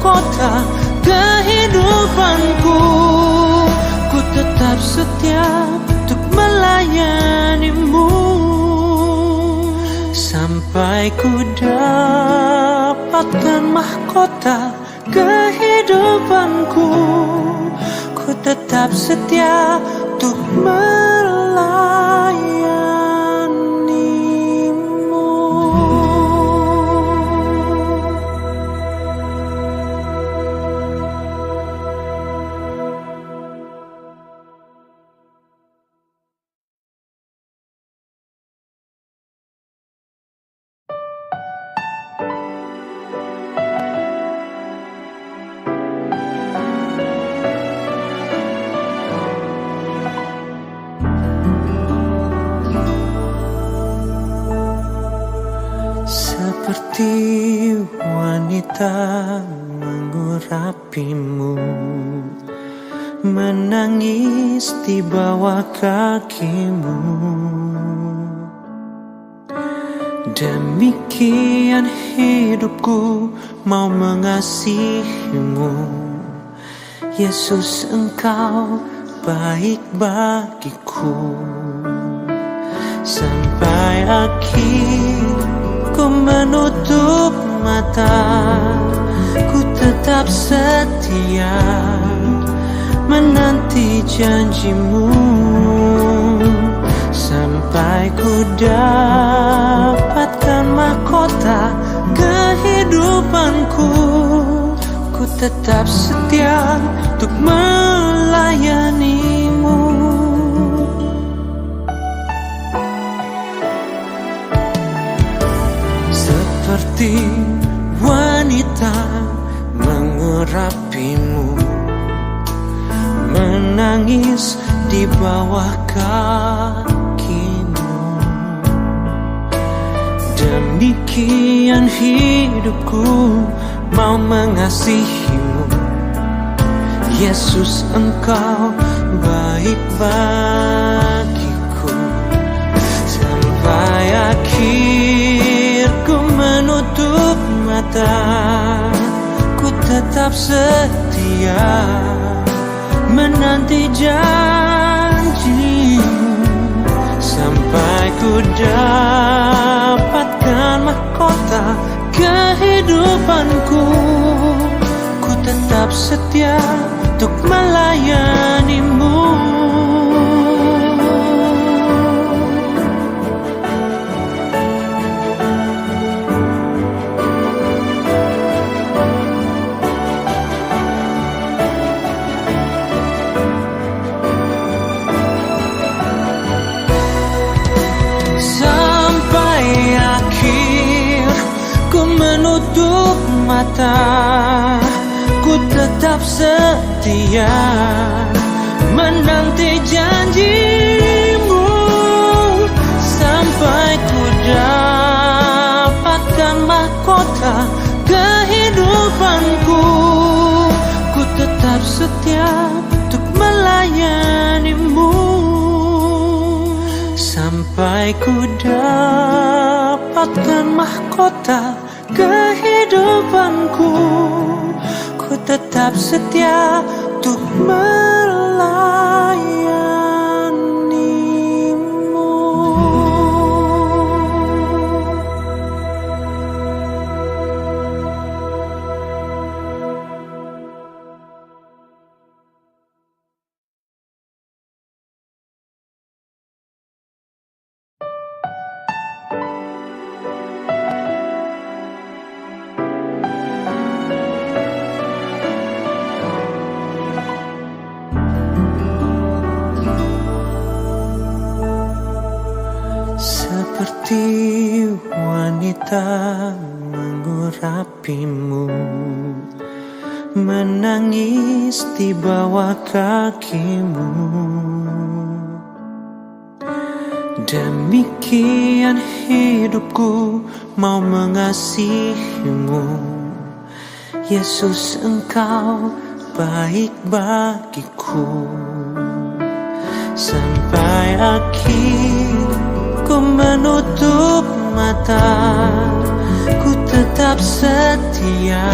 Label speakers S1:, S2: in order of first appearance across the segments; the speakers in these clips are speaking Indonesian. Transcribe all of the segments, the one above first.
S1: mahkota kehidupanku. Ku tetap setia untuk melayanimu sampai ku dapatkan mahkota kehidupanku. Ku tetap setia untuk melayanimu. Seperti wanita mengurapimu, menangis di bawah kakimu. Demikian hidupku mau mengasihimu. Yesus, Engkau baik bagiku. Sampai akhir ku menutup mata, ku tetap setia menanti janjimu. Sampai ku dapatkan mahkota kehidupanku. Ku tetap setia untuk melayanimu. Seperti wanita mengurapimu, menangis di bawah kakimu. Demikian hidupku mau mengasihimu. Yesus, Engkau baik bagiku. Sampai akhir ku menutup mata, ku tetap setia menanti janjimu. Sampai ku dapatkan mahkota kehidupanku. Ku tetap setia untuk melayanimu. Menutup mata, ku tetap setia menanti janjimu. Sampai ku dapatkan mahkota kehidupanku. Ku tetap setia untuk melayanimu. Sampai ku dapatkan mahkota kehidupanku. Ku tetap setia untuk melayanimu. Seperti wanita mengurapimu, menangis di bawah kakimu. Demikian hidupku mau mengasihimu. Yesus, Engkau baik bagiku. Sampai akhir ku menutup mata, ku tetap setia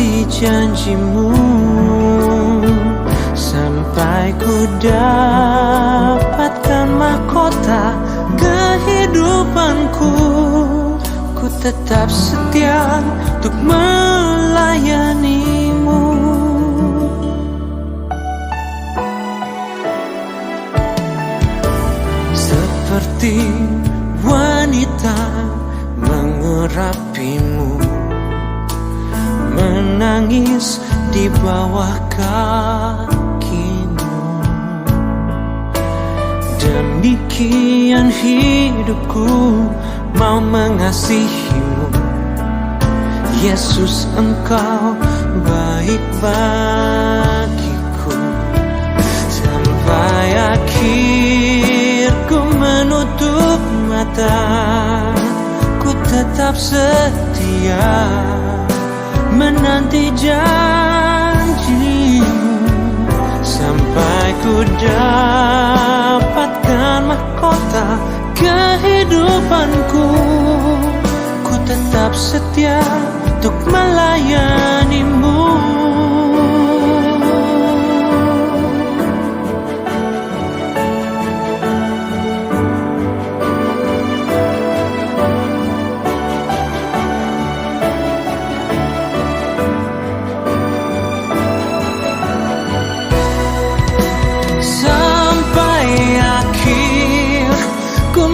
S1: menanti janjimu sampai ku dapatkan mahkota kehidupanku. Ku tetap setia untuk melayanimu. Seperti wanita mengurapimu, menangis di bawah kakimu. Demikian hidupku mau mengasihimu. Yesus, Engkau baik bagiku. Sampai akhir ku menutup mata, ku tetap setia menanti janjimu sampai ku dapatkan mahkota kehidupanku. Ku tetap setia untuk melayanimu.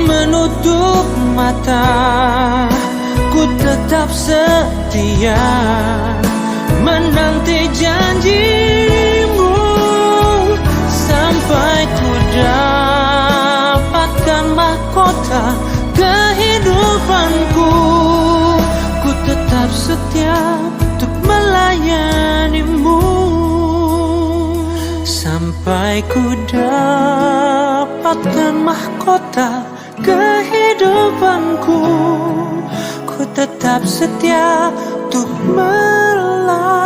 S1: Menutup mata, ku tetap setia menanti janjimu sampai ku dapatkan mahkota kehidupanku. Ku tetap setia untuk melayanimu sampai ku dapatkan mahkota kehidupanku. Ku tetap setia untuk melayanimu.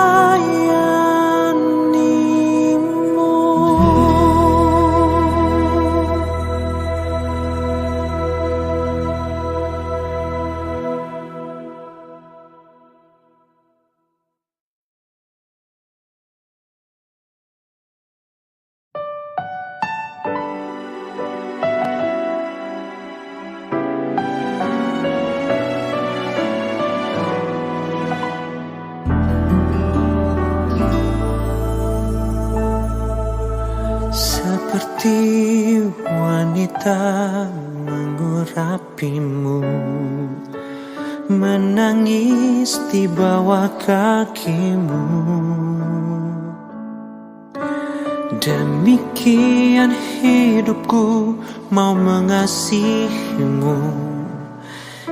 S1: Seperti wanita mengurapimu, menangis di bawah kakimu. Demikian hidupku mau mengasihimu.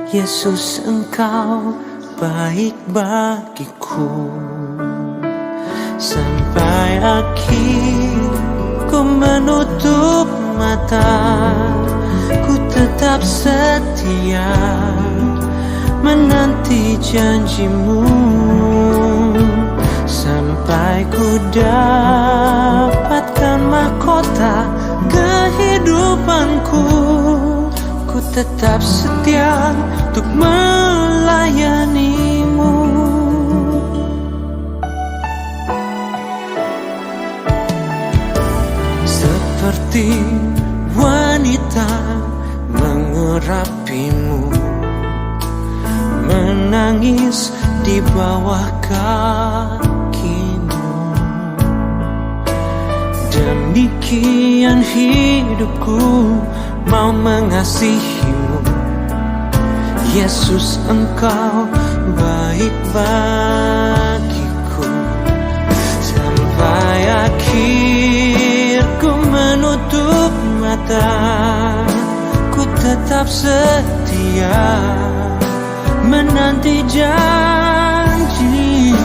S1: Yesus, Engkau baik bagiku. Sampai akhir ku menutup mata, ku tetap setia menanti janjimu sampai ku dapatkan mahkota kehidupanku. Ku tetap setia untuk melayanimu. Seperti wanita mengurapimu, menangis di bawah kakimu. Demikian hidupku mau mengasihimu. Yesus, Engkau baik bagiku. Sampai akhir ku menutup mata, ku tetap setia menanti janjimu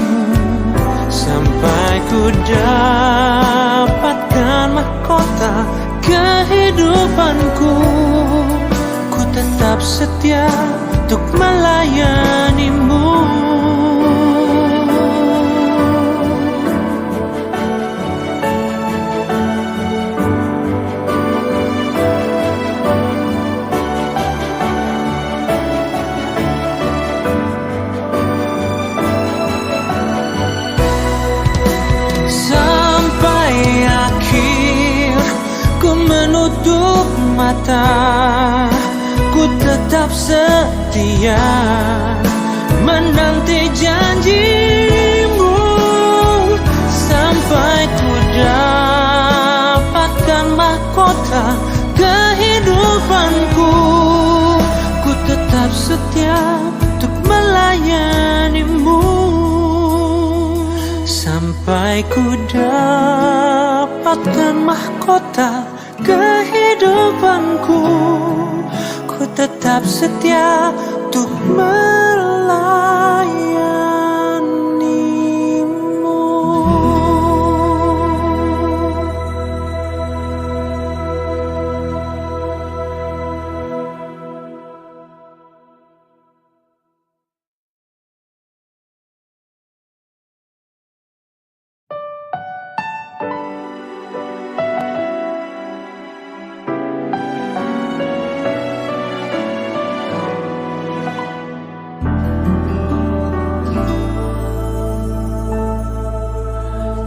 S1: sampai ku dapatkan mahkota kehidupanku. Ku tetap setia untuk melayanimu. mata, ku tetap setia menanti janjimu sampai ku dapatkan mahkota kehidupanku. Ku tetap setia untuk melayanimu sampai ku dapatkan mahkota kehidupanku. Ku tetap setia untuk melayanimu.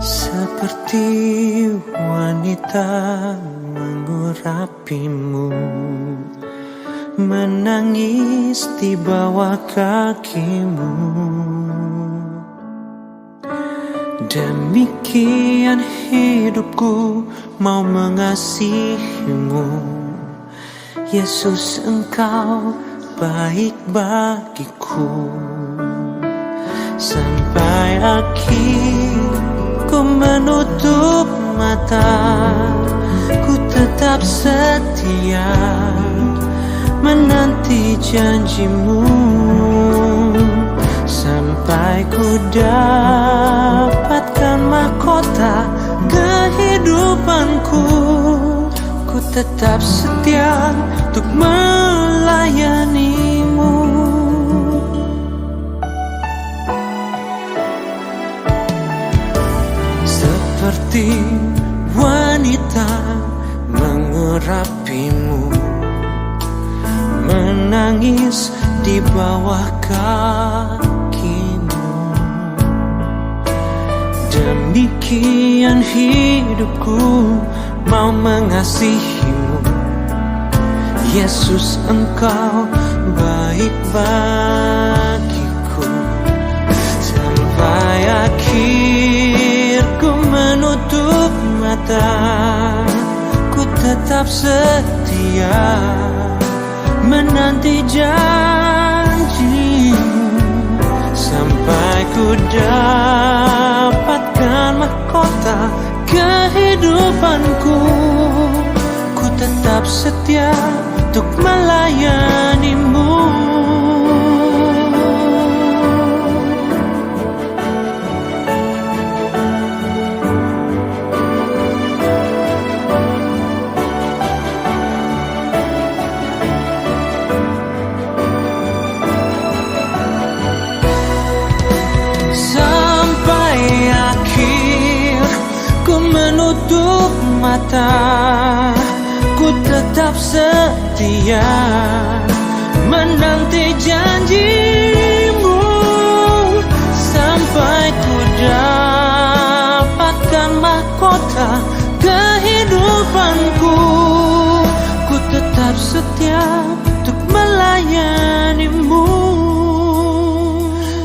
S1: Seperti wanita mengurapimu, menangis di bawah kakimu. Demikian hidupku mau mengasihimu. Yesus, Engkau baik bagiku. Sampai akhir ku menutup mata, ku tetap setia menanti janjimu sampai ku dapatkan mahkota kehidupanku. Ku tetap setia untuk melayanimu. Seperti wanita mengurapimu, menangis di bawah kakimu. Demikian hidupku mau mengasihimu. Yesus, Engkau baik bagiku. Sampai akhir ku menutup mata, ku tetap setia menanti janjimu sampai ku dapatkan mahkota kehidupanku. Ku tetap setia untuk melayanimu. Menutup mata, ku tetap setia menanti janjimu sampai ku dapatkan mahkota kehidupanku. Ku tetap setia untuk melayanimu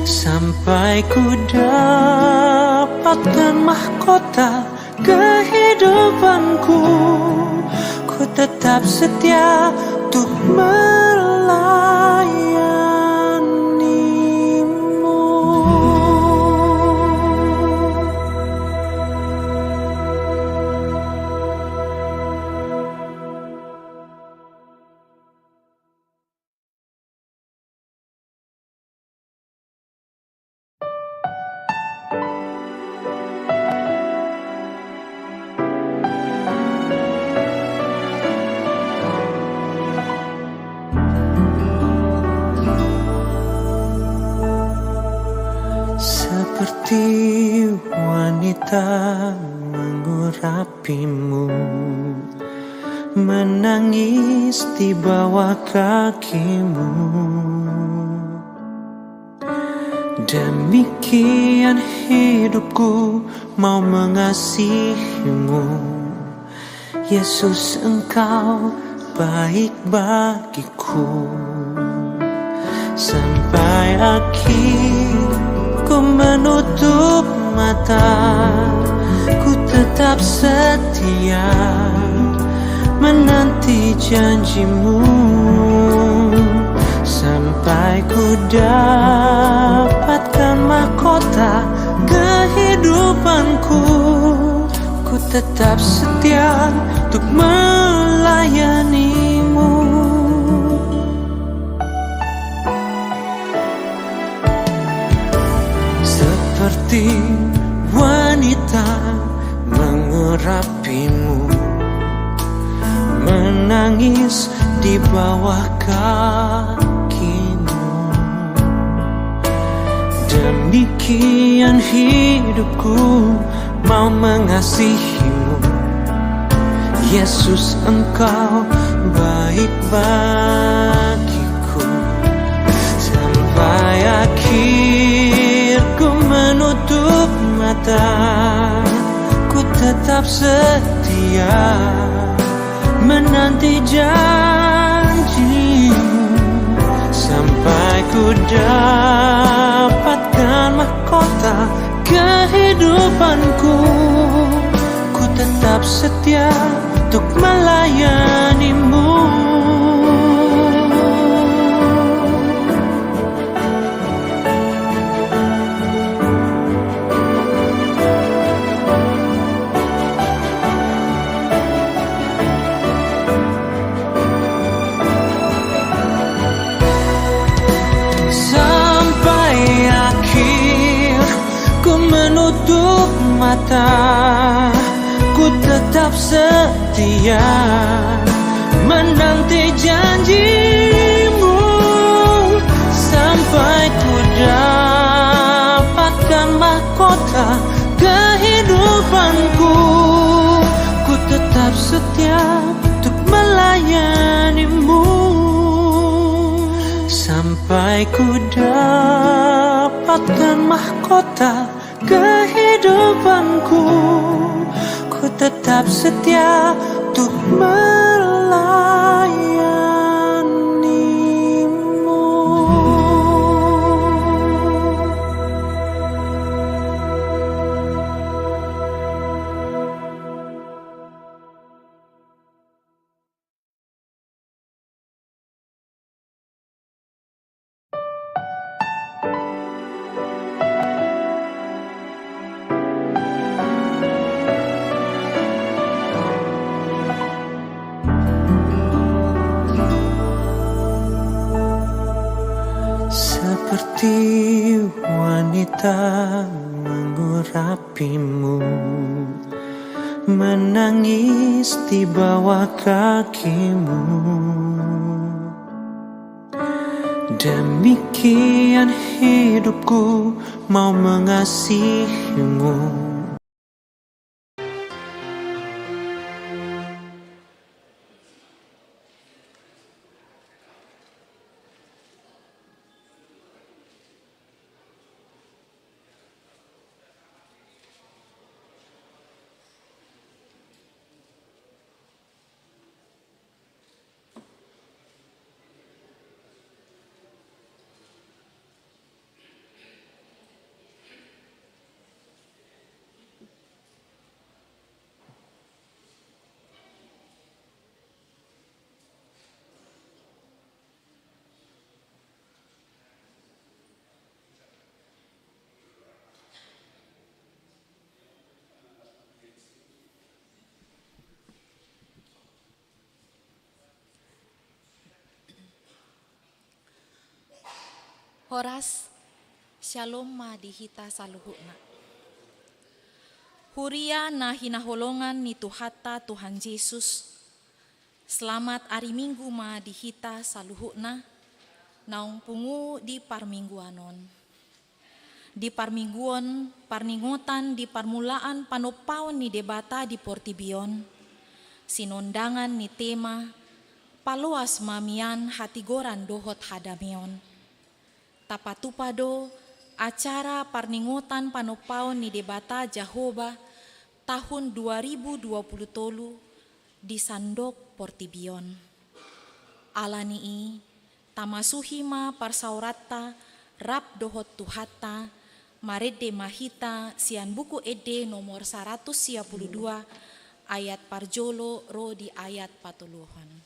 S1: sampai ku dapatkan mahkota kehidupanku. Ku tetap setia untuk melayanimu. Seperti wanita mengurapimu, menangis di bawah kakimu. Demikian hidupku mau mengasihimu. Yesus, Engkau baik bagiku. Sampai akhir ku menutup mata, ku tetap setia menanti janjimu. Sampai ku dapatkan mahkota kehidupanku, ku tetap setia untuk melayanimu. Seperti wanita mengurapimu, menangis di bawah kakimu. Demikian hidupku mau mengasihimu. Yesus, Engkau baik bagiku. Sampai akhir ku menutup mata, ku tetap setia menanti janjimu. Sampai ku dapatkan mahkota kehidupanku, ku tetap setia untuk melayanimu. Sampai akhir ku menutup mata, ku tetap setia menanti janjimu. Sampai ku dapatkan mahkota kehidupanku, ku tetap setia untuk melayanimu. Sampai ku dapatkan mahkota kehidupanku, ku tetap setia untuk melayanimu. Seperti wanita mengurapimu, menangis di bawah kakimu. Demikian hidupku mau mengasihimu.
S2: Horas, shalom ma dihita saluhuna. Huria na hinaholongan ni Tuhata Tuhan Yesus. Selamat hari Minggu ma dihita saluhuna. Naung pungu di parmingguanon. Di parmingguon, parningotan di parmulaan panopaon ni debata di Portibion. Sinondangan ni tema, paluas mamian hatigoran dohot hadamion. Tapatupado acara parningotan panopaon ni debata Jahoba tahun 2020 di Sandok Portibion. alanii tamasuhima parsaurata rap dohot tuhata marede mahita sian buku ede nomor 152 ayat parjolo ro di ayat patuluhon.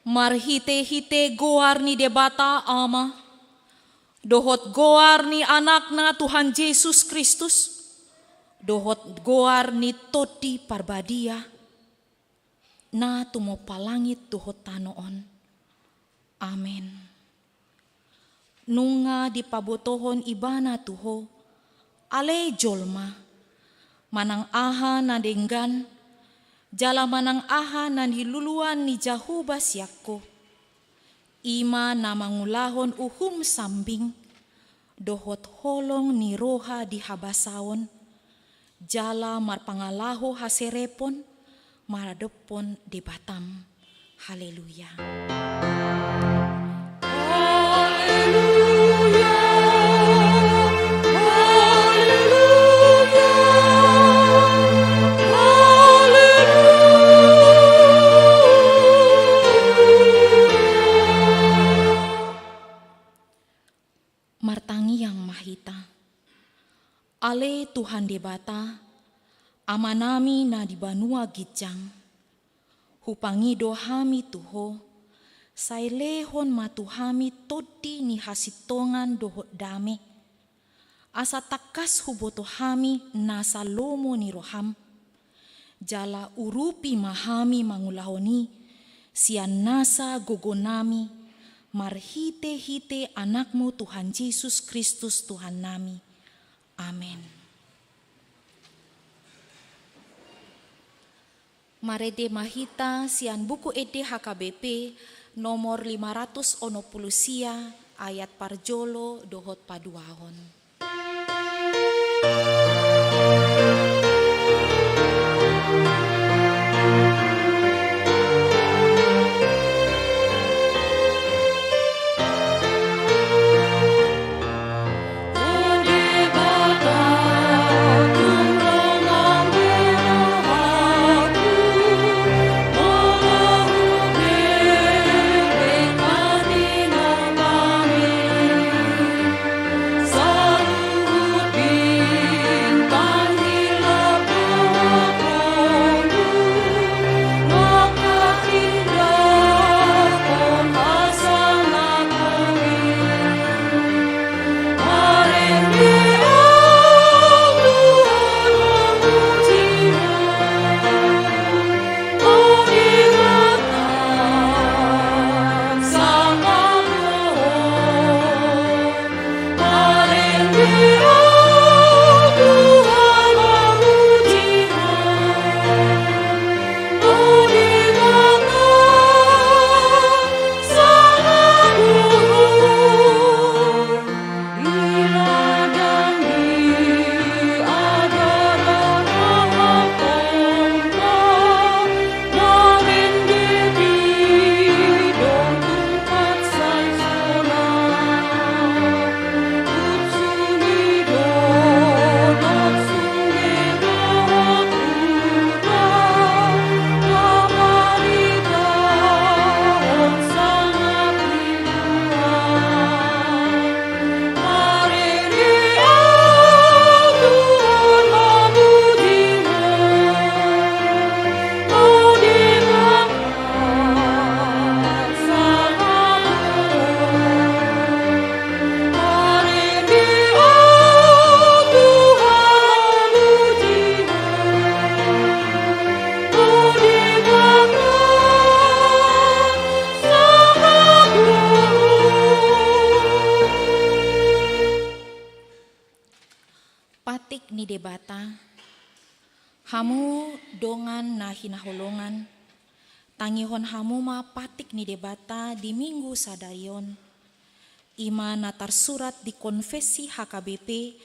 S2: Marhite-hite goar ni debata ama, dohot goar ni anakna Tuhan Yesus Kristus, dohot goar ni toti parbadia, na tumo palangit dohot tanoon. Amen. Nunga di pabotohon ibana tuho, ale jolma, manang aha na denggan, jala manang aha nan hiluluan ni Jahuba siakko. Ima na mangulahon uhum sambing, dohot holong ni roha di habasaon, jala marpangalaho haserepon, maradepon di batam. Haleluya. Martangi yang mahita, ale Tuhan debata, amanami na di banua gijang, hupangido hami tuho, sailehon matuhami todi ni hasitongan dohot dame, asa takas huboto hami nasa lomo ni roham, jala urupi mahami mangulahoni, sian nasa gogonami, marhite-hite anakmu Tuhan Yesus Kristus Tuhan nami. Amin. Marede mahita sian buku ede HKBP nomor 510 ayat parjolo dohot paduahon. patik ni debata, hamu dongan na hinaholongan, tangihon hamu ma patik ni debata di minggu sadarion, ima na tersurat di konfesi HKBP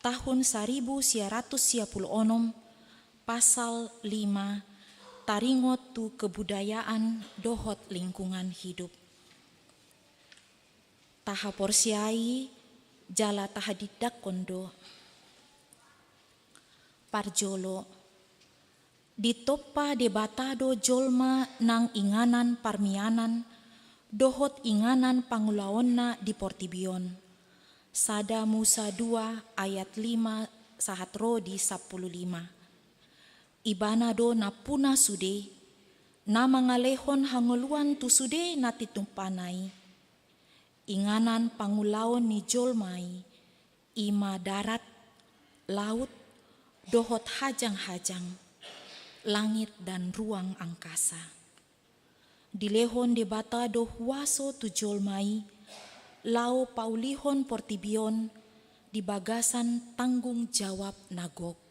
S2: tahun 1996 pasal 5 taringot tu kebudayaan dohot lingkungan hidup. Taha porsiai jala taha didak kondo. Parjolo ditoppa debatado jolma nang inganan parmianan dohot inganan pangulaonna di Portibion. Sada Musa 2 ayat 5 sahatro di 15. Ibana do na puna sude, na mangalehon hangoluan tu sude na titumpanai. Inganan pangulaon ni jolmai, ima darat, laut, dohot hajang-hajang, langit dan ruang angkasa. Dilehon debata do huaso tu jolmai, lau paulihon Portibion, di bagasan tanggung jawab nagok.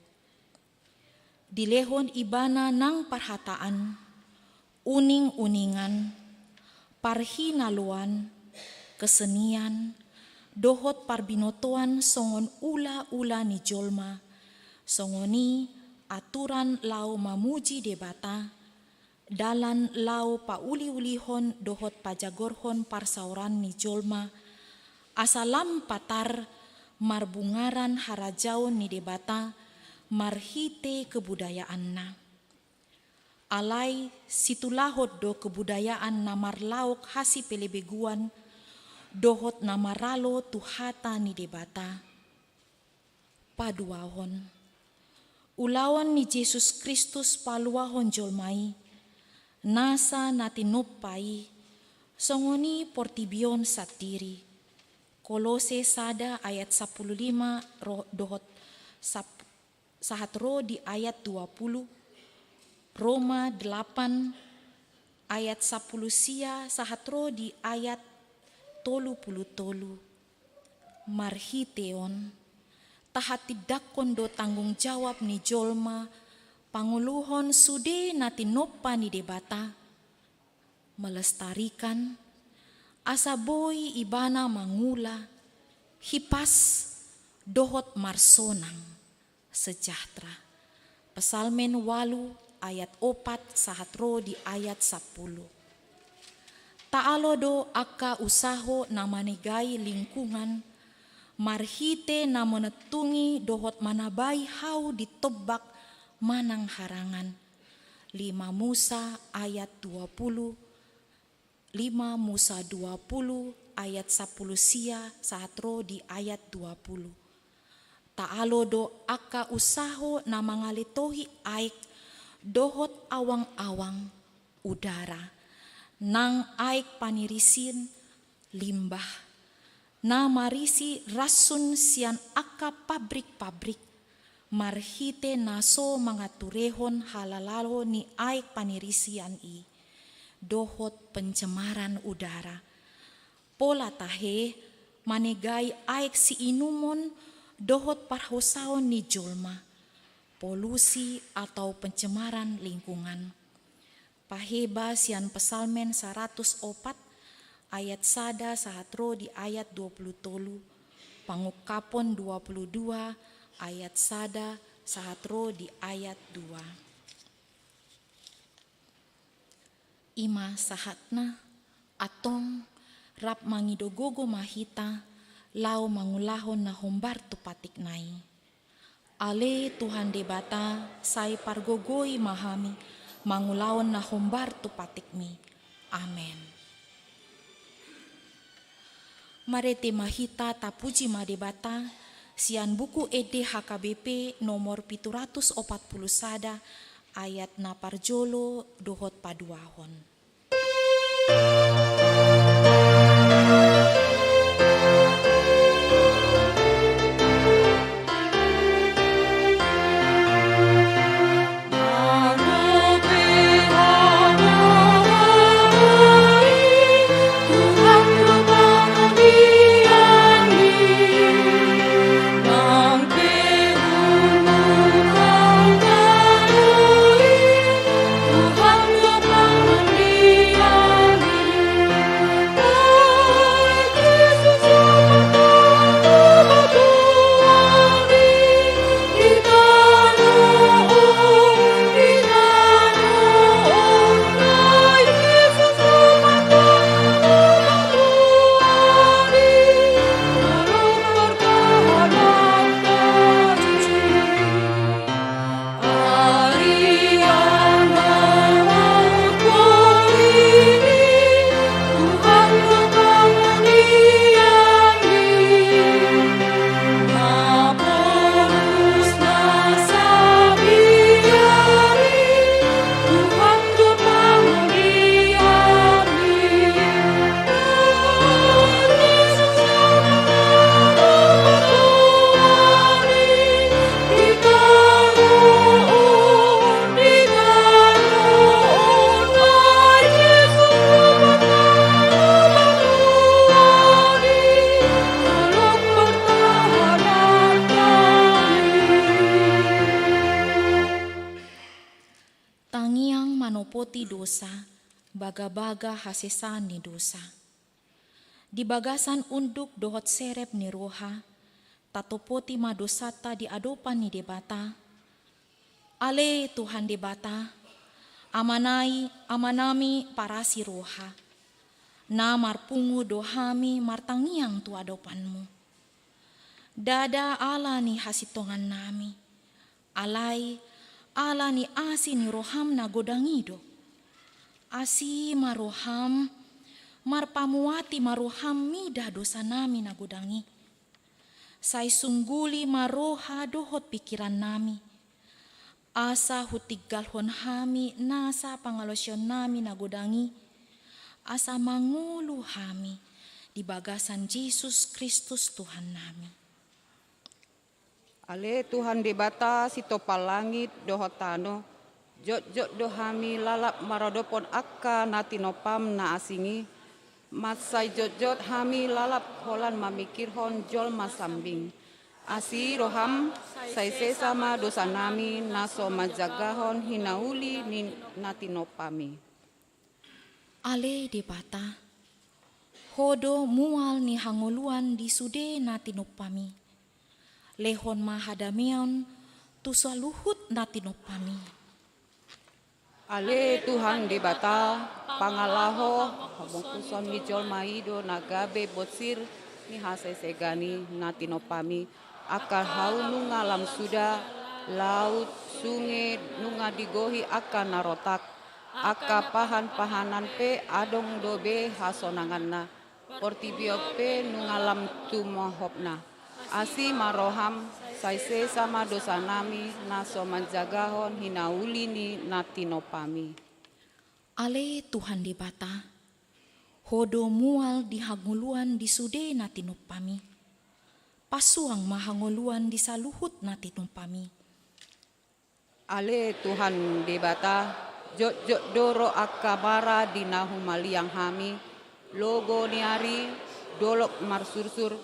S2: Dilehon ibana nang parhataan, uning-uningan, parhinaluan, kesenian, dohot parbinotoan songon ula-ula ni jolma, songoni aturan lau mamuji debata, dalan lau pauli-ulihon dohot pajagorhon parsauran ni jolma, asalam patar marbungaran harajaon ni debata, marhite kebudayaanna. Alai situlahot do kebudayaan namarlaok hasi pelebeguan, dohot namaralo tuhata ni debata. Paduahon, ulawan ni Yesus Kristus paluahon jolmai, nasa natinupai, songoni Portibion satiri. Kolose sada ayat 15 dohot sahatro di ayat 20, Roma 8 ayat 10 sia sahatro di ayat 30. Marhiteon, tahatidak kondo tanggung jawab ni jolma, panguluhon sude natinoppa ni debata, melestarikan, asaboi ibana mangula, hipas, dohot marsonang, sejahtera. Pesalmen 8 ayat 4 sahatro di ayat 10. Taalo do aka usaho na manegai lingkungan, marhite na menetungi dohot manabai hau ditobak manang harangan. 5 Musa ayat 20, 5 Musa 20 ayat 10 sia sahatro di ayat 20. Taalo do aka usaho na mangalitohi aik dohot awang-awang udara, nang aik panirisin limbah, na marisi rasun sian aka pabrik-pabrik, marhite naso mangaturehon halalalo ni aik panirisian i, dohot pencemaran udara. Pola tahe manegai aik si inumon dohot parhosaon ni jolma, polusi atau pencemaran lingkungan. Paheba sian pesalmen 104 ayat sada sahatro di ayat 20, pangukapon 22 ayat sada sahatro di ayat 2. Ima sahatna atong rap mangidogogo mahita, lau mangulahon na hombar tu patik nai. Ale Tuhan debata sai pargogoi mahami, mangulahon na hombar tu patik mi. Amen. Marete mahita tapuji madebata, sian buku ede HKBP nomor 740 sada ayat na parjolo dohot paduahon.
S3: Nang
S2: dosa, baga-baga hasesan ni dosa. Di bagasan unduk dohot serep ni roha, tatopoti madosata di adopan ni debata. Ale Tuhan debata, amanami parasi roha, na marpungu dohami martangiang tu adopanmu. Dada ala ni hasitongan nami, alai ala ni asi ni roham na godangido. Asi maroham, marpamuati maroham mida dosa nami na godangi. Sai sungguli maroha dohot pikiran nami. Asa hutigalhon hami nasa pangalosyon nami na godangi. Asa mangulu hami di bagasan Yesus Kristus Tuhan nami.
S3: Ale Tuhan debata sitopal langit dohotano, jot dohami lalap marodopon akka natinopam na asingi, matsai jot hami lalap holan mamikirhon jol masambing. Asi roham sai sesama dosa nami naso majagahon hinauli ni natinopami.
S2: Ale debata, hodo mual ni hangoluan di sude natinopami. Lehon mahadamion tu saluhut natinopami.
S3: Ale Tuhan debata pangalaho habungkuson mi jol maido nagabe botsir ni hase segani natinopami akar hau nunga lam suda laut sungai nunga digohi akan narotak aka pahanan pe adong dobe hasonanganna portibio pe nunga lam tumohopna asi maroham saise sama dosa nami naso manjagahon hinauli ni natinopami.
S2: Ale Tuhan debata, hodo mual di hanguluan di sude natinopami. Pasuang mahanguluan di saluhut natinopami.
S3: Ale Tuhan debata, jot doro akabara di nahumaliang hami, logo niari, dolok marsursur,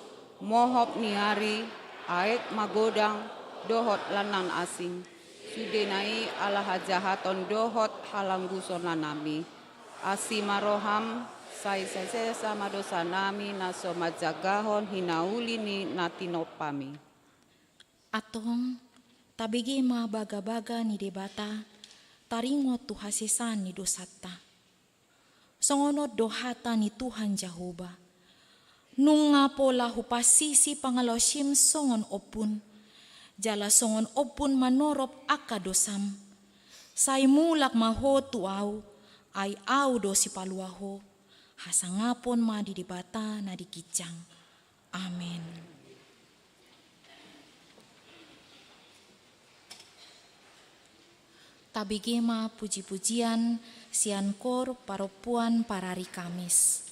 S3: mohop niari, aek magodang, dohot lanan asing. Sudenai ala hajahaton dohot halanggusonanami. Asi maroham, sai sama dosa nami naso majagahon hinauli ni natinopami.
S2: Atong tabigi ma baga-baga ni debata, taringot tu hasesan ni dosata. Songonot dohata ni Tuhan Jehovah. Nunga pola hupasisi pangalosim songon opun, jala songon opun manorop aka dosam. Sai mulak maho tuau, ay au dosi paluaho, hasangapon ma di debata na dikicang. Amin. Tabigema puji-pujian siankor paropuan parari Kamis.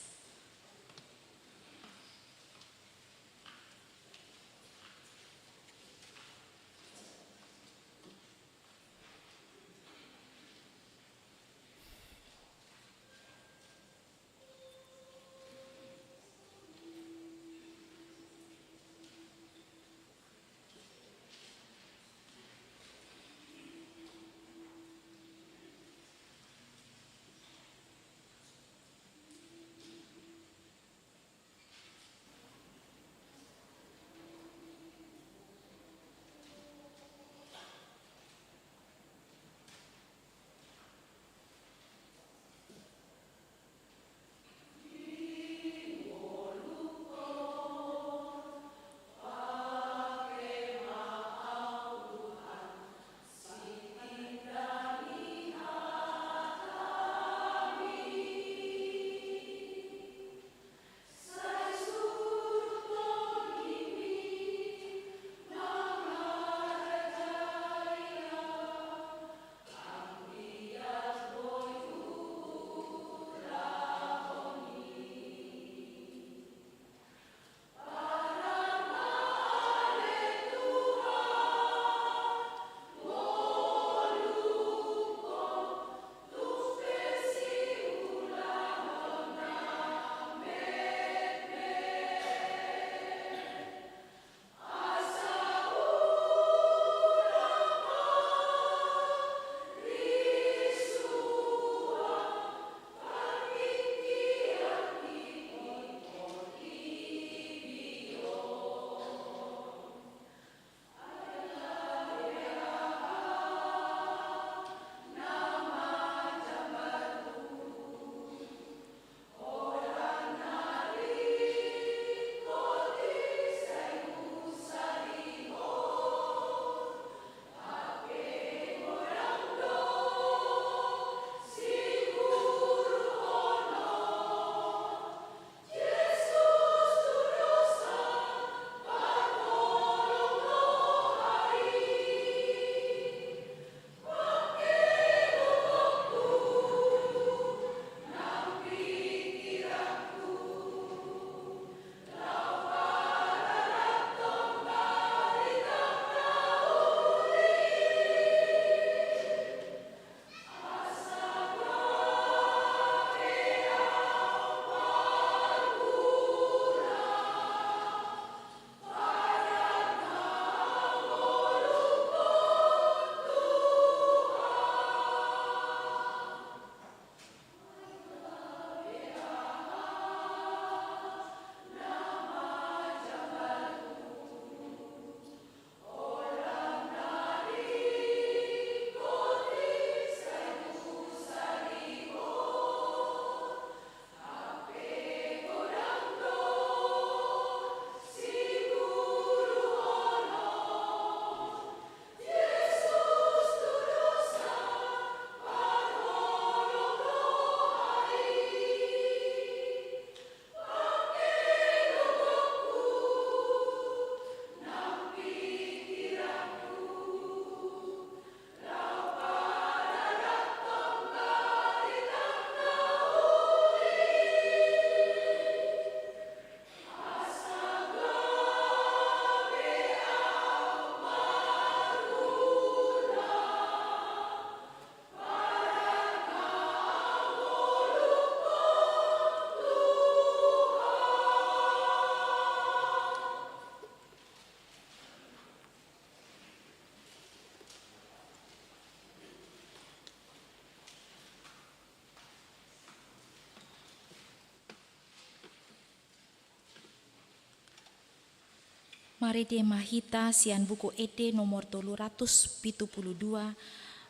S2: Mari dia mahita sian buku ede nomor 372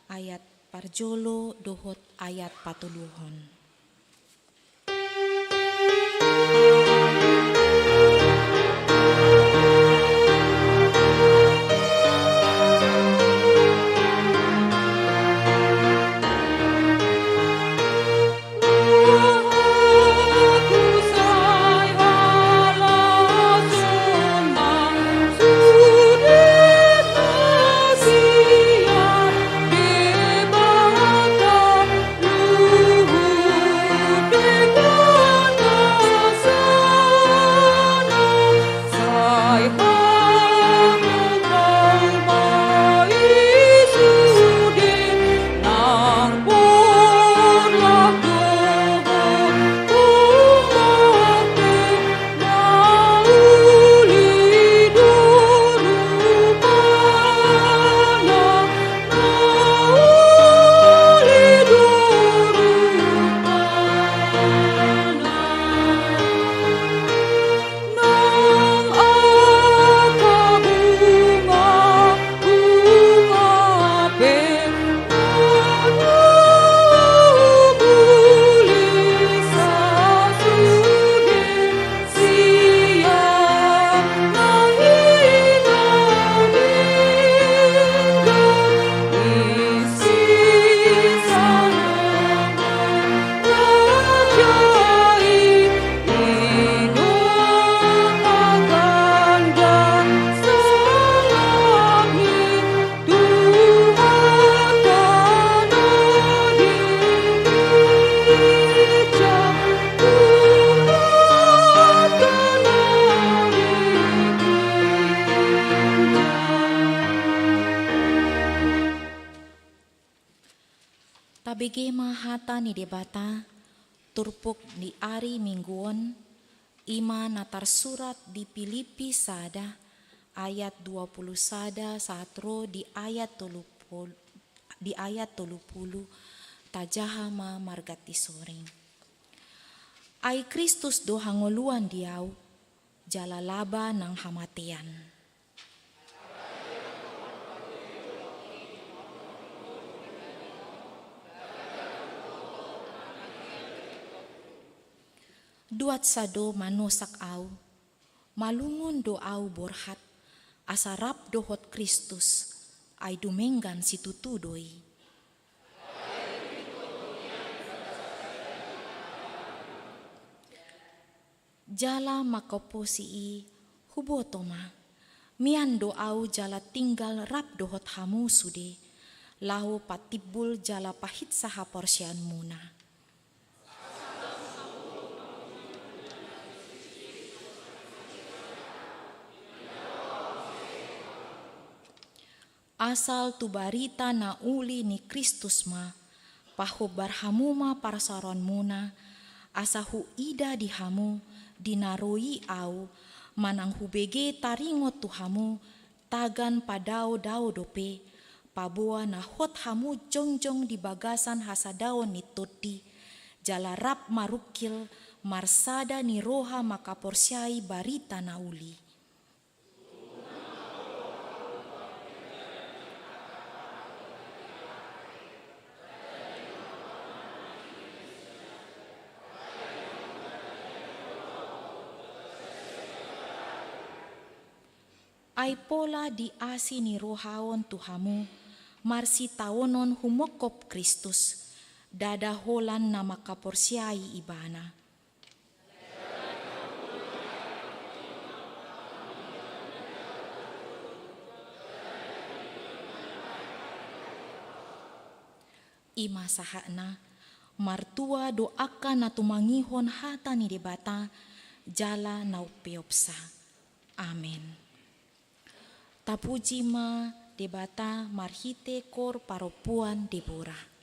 S2: ayat parjolo dohot ayat patuluhon. Tabege mahata ni debata, turpuk di ari mingguon, ima natar surat di Filipi sada, ayat 20 sada satro di ayat 30 tajahama margati soring. Ai Kristus do hangoluan diau, jala laba nang hamatian. Duat sado manusak au, malungun do au borhat, asarap dohot Kristus, ai dumenggan situtudoi. Jala makoposii hubotoma, mian do au jala tinggal rap dohot hamu sude, lahu patibul jala pahit saha porsian muna. Asal tu barita na uli ni Kristus ma, pahu barhamuma parasaron muna, asahu ida dihamu, dinaroi au, manang hubege taringot tuhamu, tagan padao dao dope, pabua na hot hamu jongjong di bagasan hasadao ni toti, jalarap marukil, marsada ni roha makaporsyai barita na uli. Ai pola di asi ni rohaon tuhamu, marsi tawonon humokop Kristus, dada holan nama kaporsiai ibana. Ima sahana, martua doakan na tumangihon hata ni debata, jala naupeopsa. Amin. Tapuji ma debata marhite kor paropuan Deborah.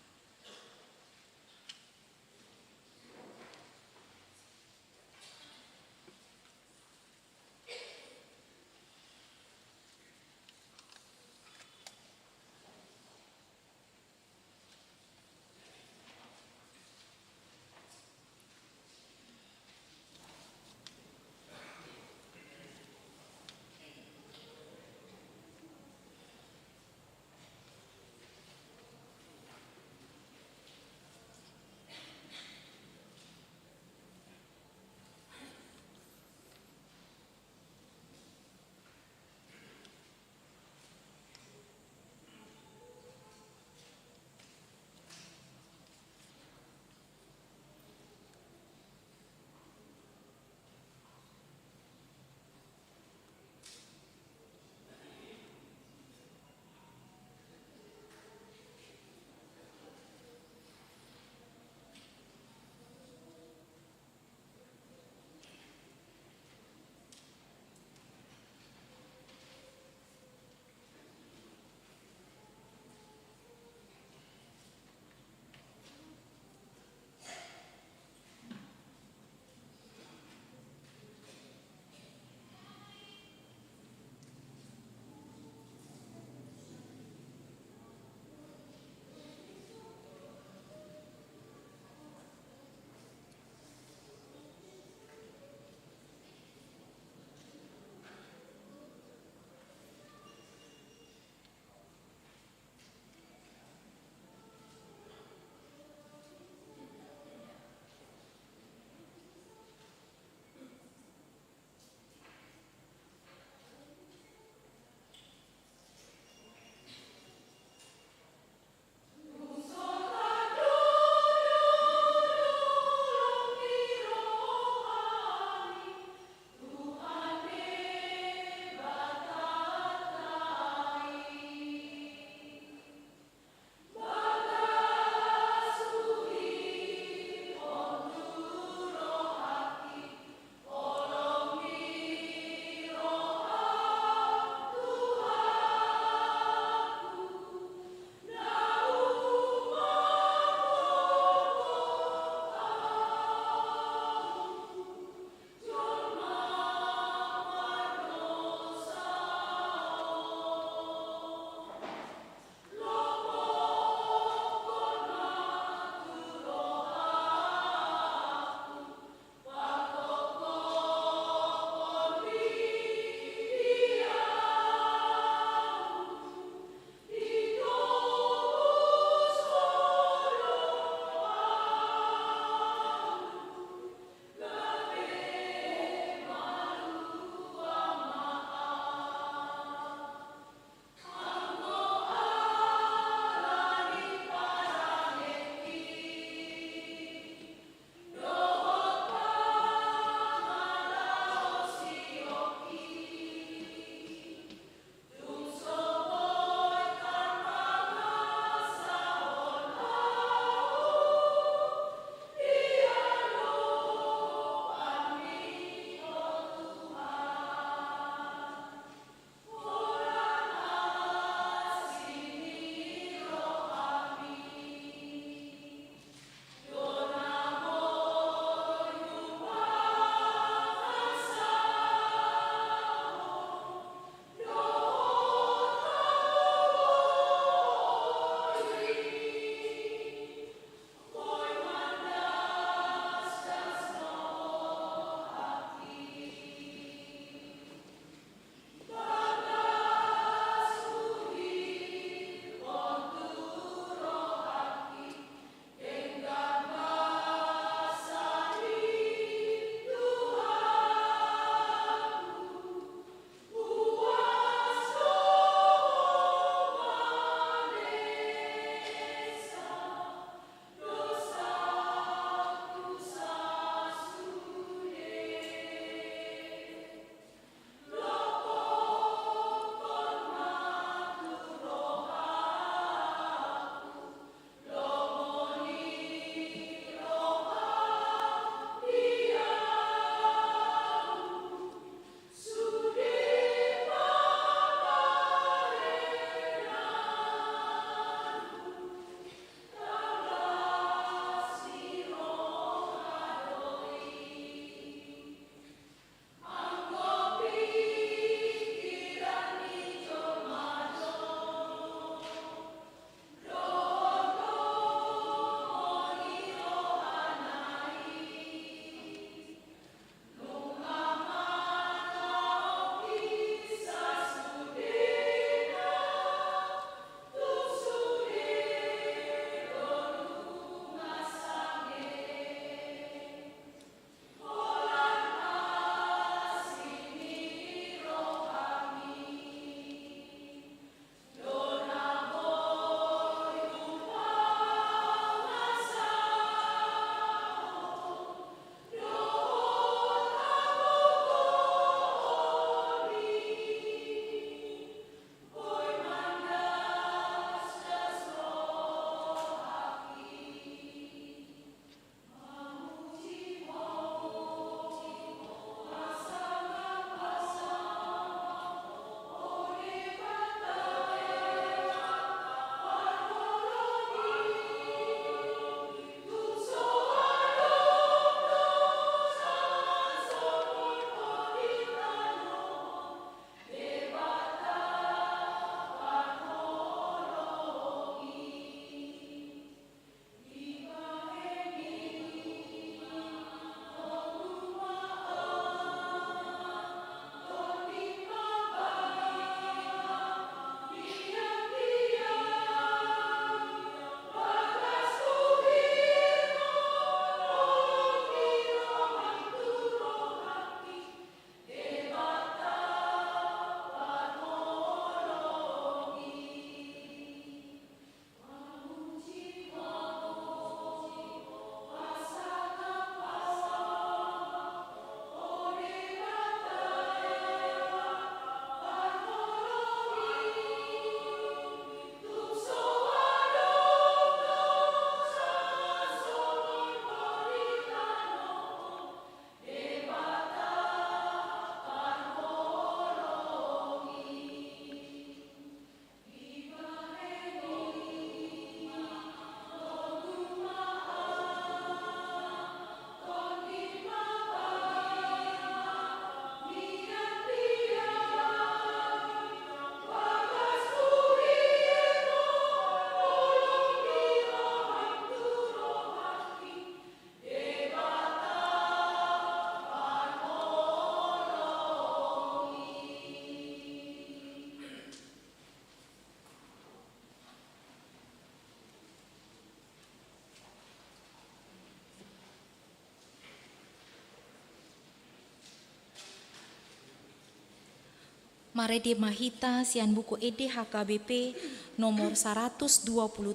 S2: Marede Mahita sian buku ede HKBP nomor 120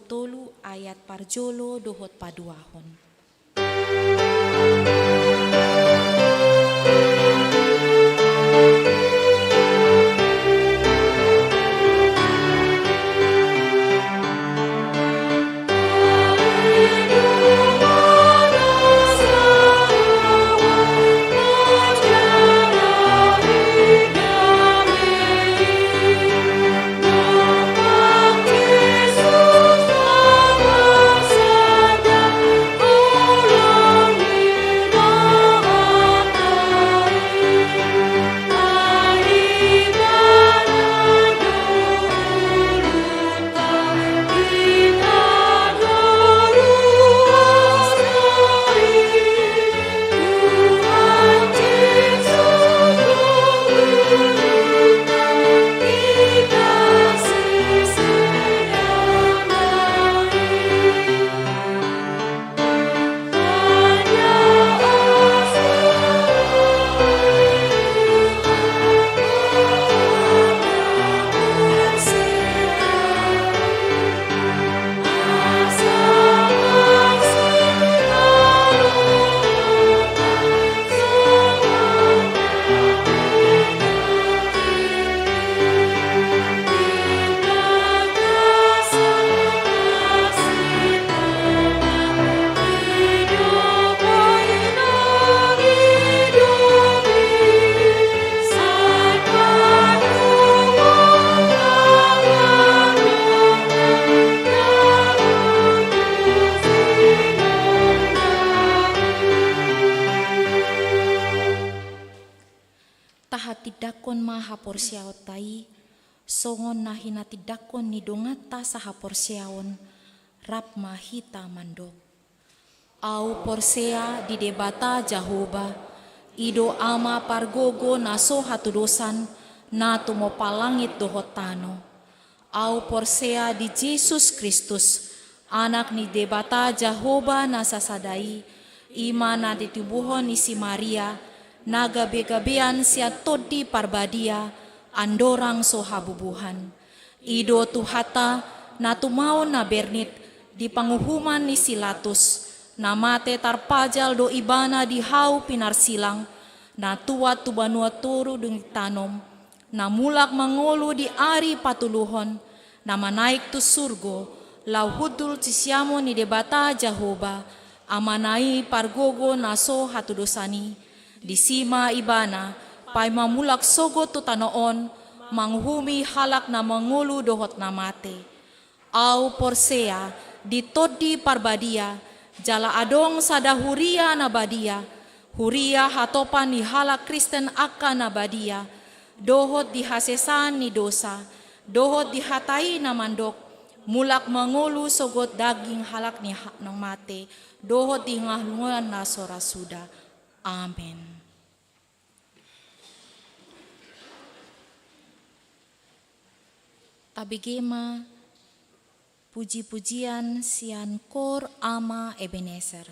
S2: tolu ayat parjolo dohot paduahon. Tidakon maha porsiaot tai, songon nahina tidakon ni dongata saha porsiaon, rap mahita mandok. Au porsea di debata Jahoba, ido ama pargogo naso hatu dosan, na tumo palangit dohotano. Au porsea di Yesus Kristus, anak ni debata Jahoba nasasadai, imana ditubuhon isi Maria, naga begabean sia todi parbadia, andorang sohabubuhan. Ido tuhata na tumao na bernit, di panguhuman ni silatus, na mate tarpajal do ibana di hau pinarsilang, na tuat tubanua turu dung tanom, na mulak mangolu di ari patuluhon, na manaik tu surgo, lau hudul cisiamo ni debata Jahoba, amanai pargogo naso hatu dosani, di sima ibana, pai mamulak sogo tu tanoon, manghumi halak na mangulu dohot na mate. Au porsea, di todi parbadia, jala adong sada huria na badia, huria hatopan ni halak Kristen aka na badia, dohot di hasesan ni dosa, dohot di hatai na mandok, mulak mangulu sogot daging halak ni nang mate, dohot di ngahlungan na sorasuda. Amin. Tabigema puji-pujian sian kor ama Ebenezer.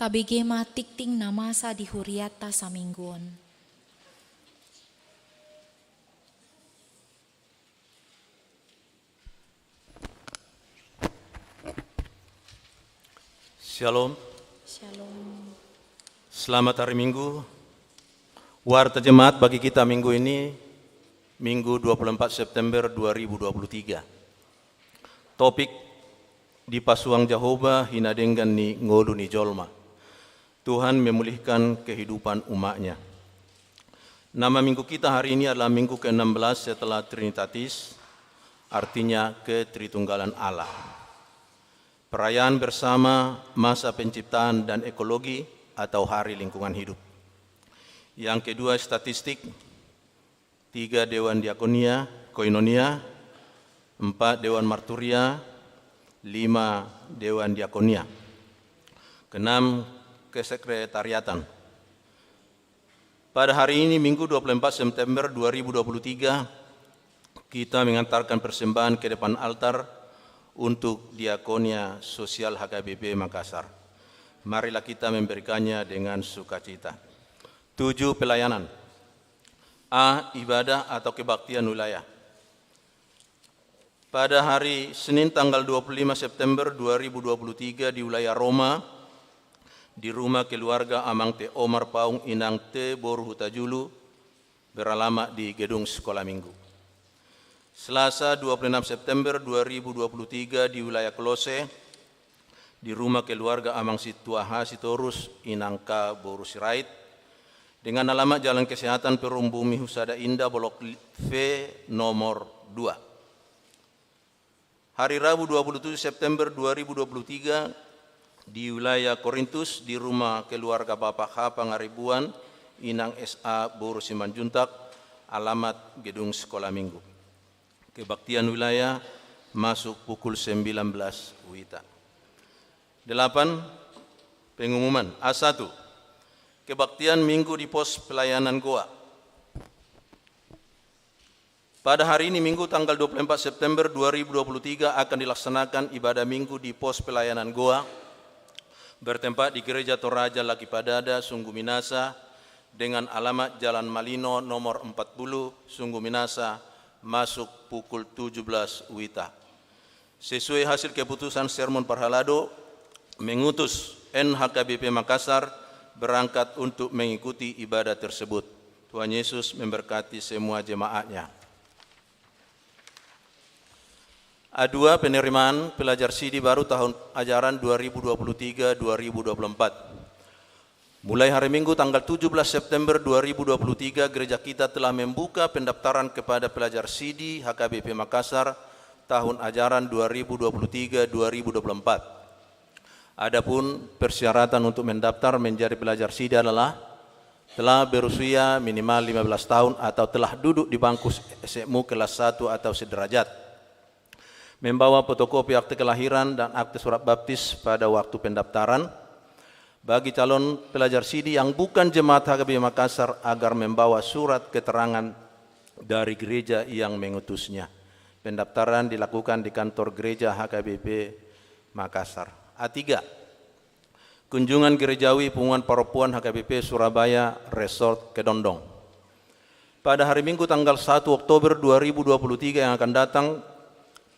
S2: tabegema tikting namasa di huriata samingguon.
S4: Shalom,
S2: Shalom.
S4: selamat hari Minggu. Warta Jemaat bagi kita minggu ini, Minggu 24 September 2023. Topik di Pasuang Jehovah hinadenggan ni ngolu ni jolma. Tuhan memulihkan kehidupan umatnya. Nama minggu kita hari ini adalah minggu ke-16 setelah Trinitatis, artinya ketritunggalan Allah. Perayaan bersama masa penciptaan dan ekologi atau hari lingkungan hidup. Yang kedua statistik, 3 Dewan Diakonia, Koinonia, 4 Dewan Marturia, 5 Dewan Diakonia, 6 Kesekretariatan. Pada hari ini Minggu 24 September 2023, kita mengantarkan persembahan ke depan altar untuk Diakonia Sosial HKBP Makassar. Marilah kita memberikannya dengan sukacita. 7 pelayanan. A. Ibadah atau kebaktian wilayah. Pada hari Senin tanggal 25 September 2023 di wilayah Roma, di rumah keluarga Amang Te Omar Paung Inang Te Boru Hutajulu, beralamat di gedung sekolah minggu. Selasa 26 September 2023 di wilayah Kolose, di rumah keluarga Amang Situaha Sitorus Inangka Boru Sirait, dengan alamat Jalan Kesehatan Perum Bumi Husada Indah Blok V nomor 2. Hari Rabu 27 September 2023 di wilayah Korintus di rumah keluarga Bapak H. Pangaribuan Inang SA Boru Simanjuntak, alamat gedung sekolah minggu. Kebaktian wilayah masuk pukul 19 WITA. 8. Pengumuman. A1. Kebaktian minggu di pos pelayanan Goa. Pada hari ini Minggu tanggal 24 September 2023 akan dilaksanakan ibadah minggu di pos pelayanan Goa bertempat di Gereja Toraja Laki Padada, Sungguh Minasa, dengan alamat Jalan Malino nomor 40, Sungguh Minasa, masuk pukul 17 WITA. Sesuai hasil keputusan Sermon Parhalado, mengutus NHKBP Makassar berangkat untuk mengikuti ibadah tersebut. Tuhan Yesus memberkati semua jemaatnya. A2 penerimaan pelajar CD baru tahun ajaran 2023-2024. Mulai hari Minggu tanggal 17 September 2023, gereja kita telah membuka pendaftaran kepada pelajar CD HKBP Makassar tahun ajaran 2023-2024. Adapun persyaratan untuk mendaftar menjadi pelajar CD adalah telah berusia minimal 15 tahun atau telah duduk di bangku SMU kelas 1 atau sederajat, membawa fotokopi akte kelahiran dan akte surat baptis pada waktu pendaftaran. Bagi calon pelajar CD yang bukan jemaat HKBP Makassar agar membawa surat keterangan dari gereja yang mengutusnya. Pendaftaran dilakukan di kantor gereja HKBP Makassar. A3. Kunjungan gerejawi pengumuman paropuan HKBP Surabaya Resort Kedondong. Pada hari Minggu tanggal 1 Oktober 2023 yang akan datang,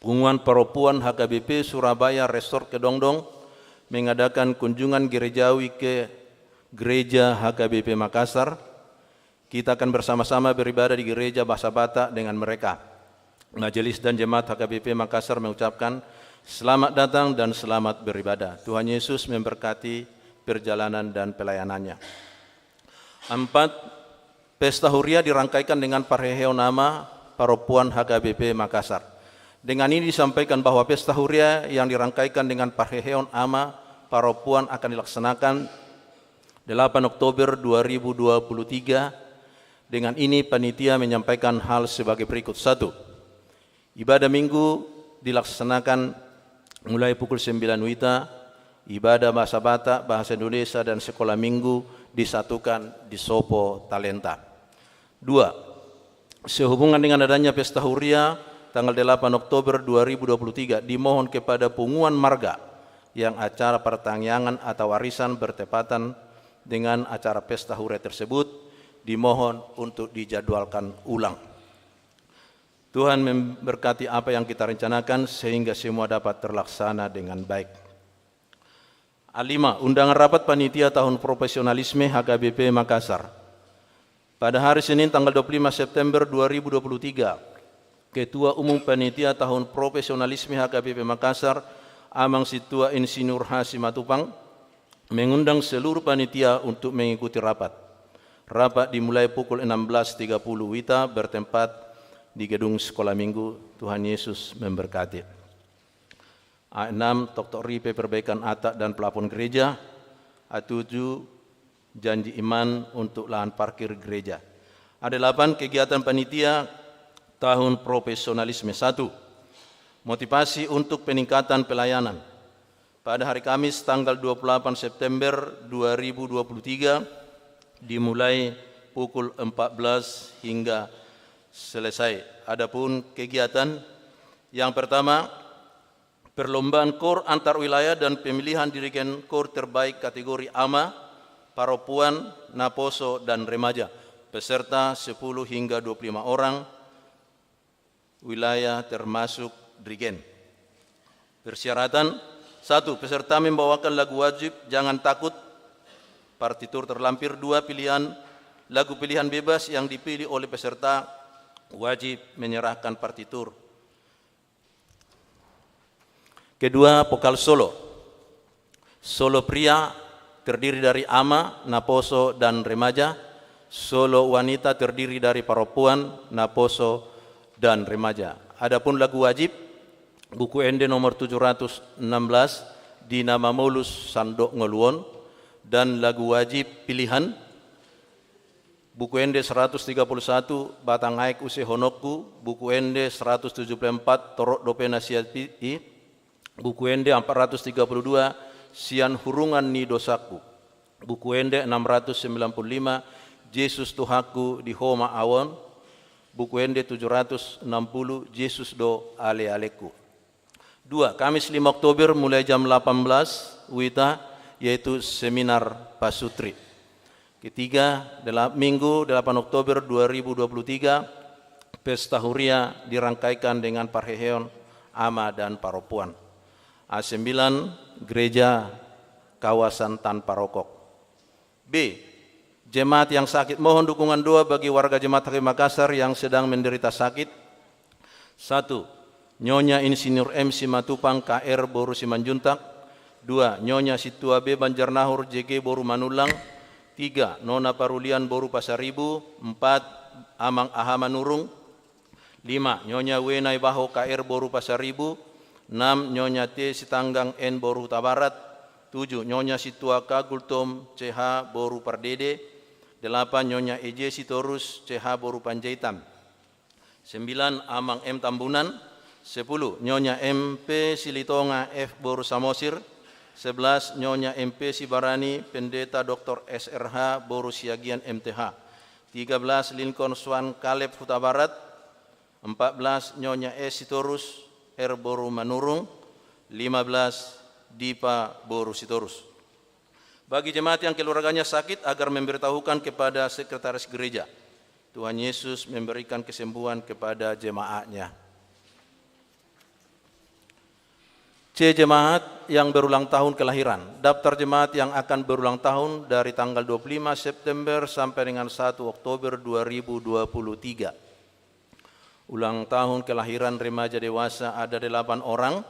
S4: pengumuman paropuan HKBP Surabaya Resort Kedondong mengadakan kunjungan gerejawi ke gereja HKBP Makassar. Kita akan bersama-sama beribadah di gereja bahasa Batak dengan mereka. Majelis dan jemaat HKBP Makassar mengucapkan selamat datang dan selamat beribadah. Tuhan Yesus memberkati perjalanan dan pelayanannya. 4. Pesta Huria dirangkaikan dengan parheo nama paropuan HKBP Makassar. Dengan ini disampaikan bahwa pesta Huria yang dirangkaikan dengan parheheon ama paropuan akan dilaksanakan 8 Oktober 2023. Dengan ini panitia menyampaikan hal sebagai berikut. 1. Ibadah minggu dilaksanakan mulai pukul 9 WITA. Ibadah bahasa Batak, bahasa Indonesia dan sekolah minggu disatukan di Sopo Talenta. 2. Sehubungan dengan adanya pesta Huria tanggal 8 Oktober 2023, dimohon kepada pengumuman marga yang acara pertangyangan atau warisan bertepatan dengan acara pesta hure tersebut dimohon untuk dijadwalkan ulang. Tuhan memberkati apa yang kita rencanakan sehingga semua dapat terlaksana dengan baik. A5. Undangan rapat panitia tahun profesionalisme HKBP Makassar. Pada hari Senin tanggal 25 September 2023, Ketua Umum Panitia Tahun Profesionalisme HKBP Makassar, Amang Situa Insinyur Hasim Matupang, mengundang seluruh panitia untuk mengikuti rapat. Rapat dimulai pukul 16.30 WITA bertempat di gedung sekolah minggu. Tuhan Yesus memberkati. A6. Dr. Ripe perbaikan atap dan plafon gereja. A7. Janji iman untuk lahan parkir gereja. A8. Kegiatan panitia tahun profesionalisme 1. Motivasi untuk peningkatan pelayanan. Pada hari Kamis tanggal 28 September 2023 dimulai pukul 14 hingga selesai. Adapun kegiatan yang pertama, perlombaan KOR antar wilayah dan pemilihan dirigen KOR terbaik kategori AMA, Paropuan, Naposo, dan Remaja. Peserta 10 hingga 25 orang, wilayah termasuk dirigen. Persyaratan: 1. Peserta membawakan lagu wajib Jangan Takut, partitur terlampir. 2. Lagu pilihan bebas yang dipilih oleh peserta wajib menyerahkan partitur. Kedua, vokal solo. Solo pria terdiri dari AMA, Naposo, dan Remaja. Solo wanita terdiri dari Paropuan, Naposo, dan Remaja. Adapun lagu wajib, buku ende nomor 716 di nama Mulus Sandok Ngoluon, dan lagu wajib pilihan buku ende 131 Batang Aik Use Honokku, buku ende 174 Torok Dope Nasihat Pi, buku ende 432 Sian Hurungan Ni Dosaku, buku ende 695 Yesus Tuhaku di Homa Awon, buku ende 760 Yesus Do Ale Aleku. 2. Kamis 5 Oktober mulai jam 18 WITA, yaitu seminar Pasutri. Ketiga, Minggu 8 Oktober 2023, Pesta Huria dirangkaikan dengan Parheheon, Ama, dan Paropuan. A9, Gereja Kawasan Tanpa Rokok. B. Jemaat yang sakit, mohon dukungan doa bagi warga Jemaat HKBP Makassar yang sedang menderita sakit. 1. Nyonya Insinyur M. Simatupang KR Boru Simanjuntak. 2. Nyonya Situa B. Banjarnahur JG Boru Manulang. 3. Nona Parulian Boru Pasaribu. 4. Amang Ahama Nurung. 5. Nyonya Wenai Baho KR Boru Pasaribu. 6. Nyonya T. Sitanggang N Boru Tabarat. 7. Nyonya Situa K. Gultom CH Boru Pardede. 8. Nyonya EJ Sitorus CH Boru Panjaitan. 9. Amang M. Tambunan. 10. Nyonya MP Silitonga F. Boru Samosir. 11. Nyonya MP Sibarani Pendeta Dr. SRH Boru Siagian MTH. 13. Lincoln Swan Kaleb Huta Barat. 14. Nyonya S. Sitorus R. Boru Manurung. 15. Dipa Boru Sitorus. Bagi jemaat yang keluarganya sakit agar memberitahukan kepada sekretaris gereja. Tuhan Yesus memberikan kesembuhan kepada jemaatnya. C. Jemaat yang berulang tahun kelahiran. Daftar jemaat yang akan berulang tahun dari tanggal 25 September sampai dengan 1 Oktober 2023. Ulang tahun kelahiran remaja dewasa ada 8 orang.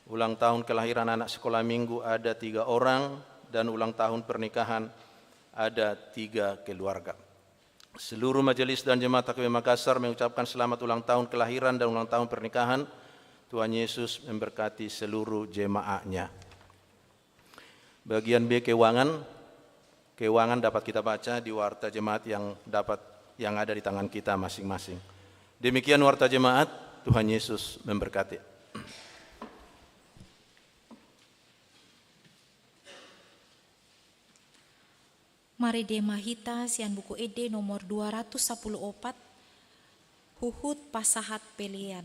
S4: Ulang tahun kelahiran anak sekolah minggu ada 3 orang. Dan ulang tahun pernikahan ada 3 keluarga. Seluruh majelis dan jemaat HKBP Makassar mengucapkan selamat ulang tahun kelahiran dan ulang tahun pernikahan. Tuhan Yesus memberkati seluruh jemaatnya. Bagian B, keuangan. Keuangan dapat kita baca di warta jemaat yang ada di tangan kita masing-masing. Demikian warta jemaat. Tuhan Yesus memberkati.
S2: Mari Demahita sian buku ede nomor 214 Huhut Pasahat Pelian.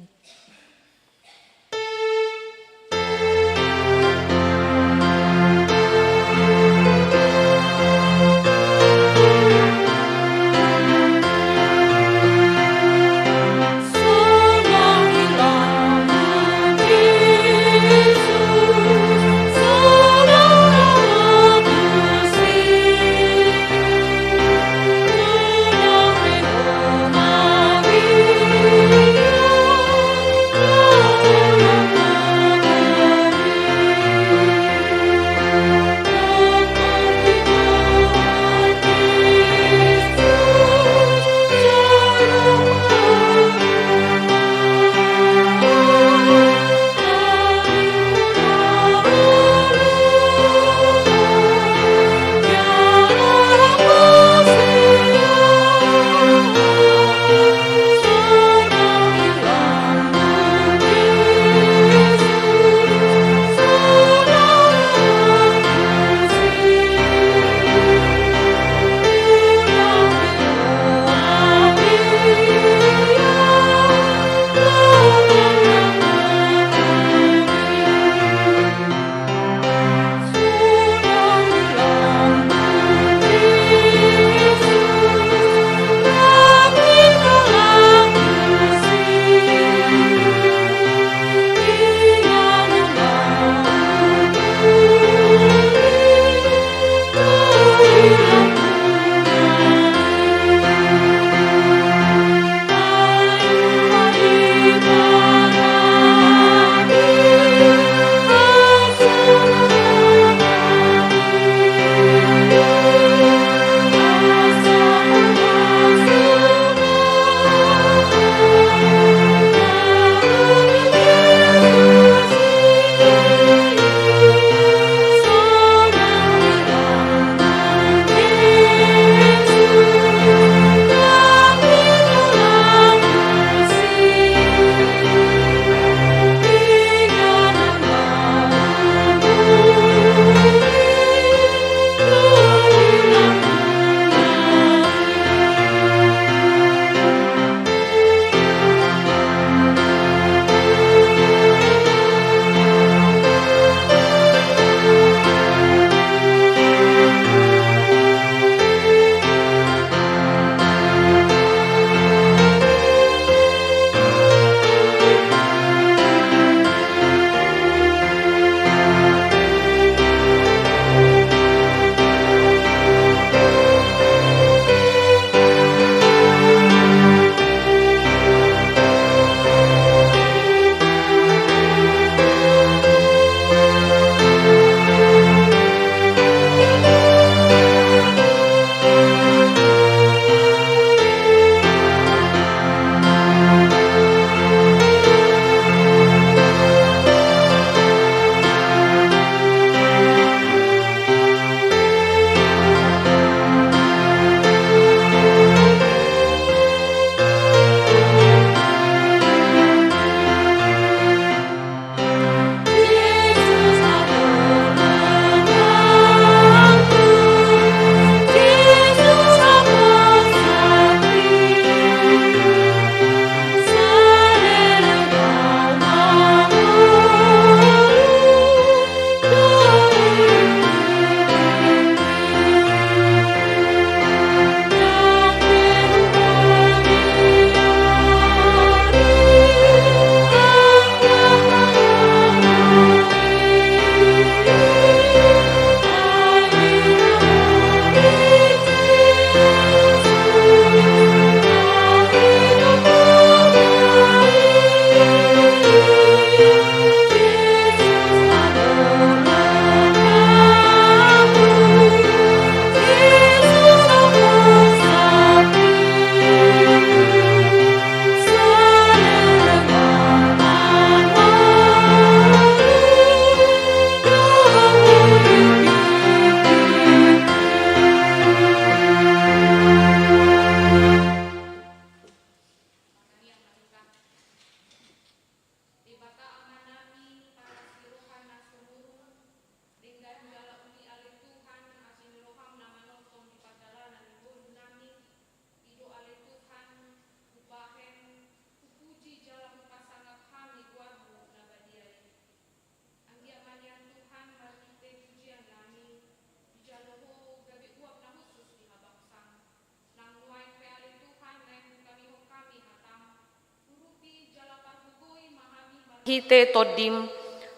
S5: hite todim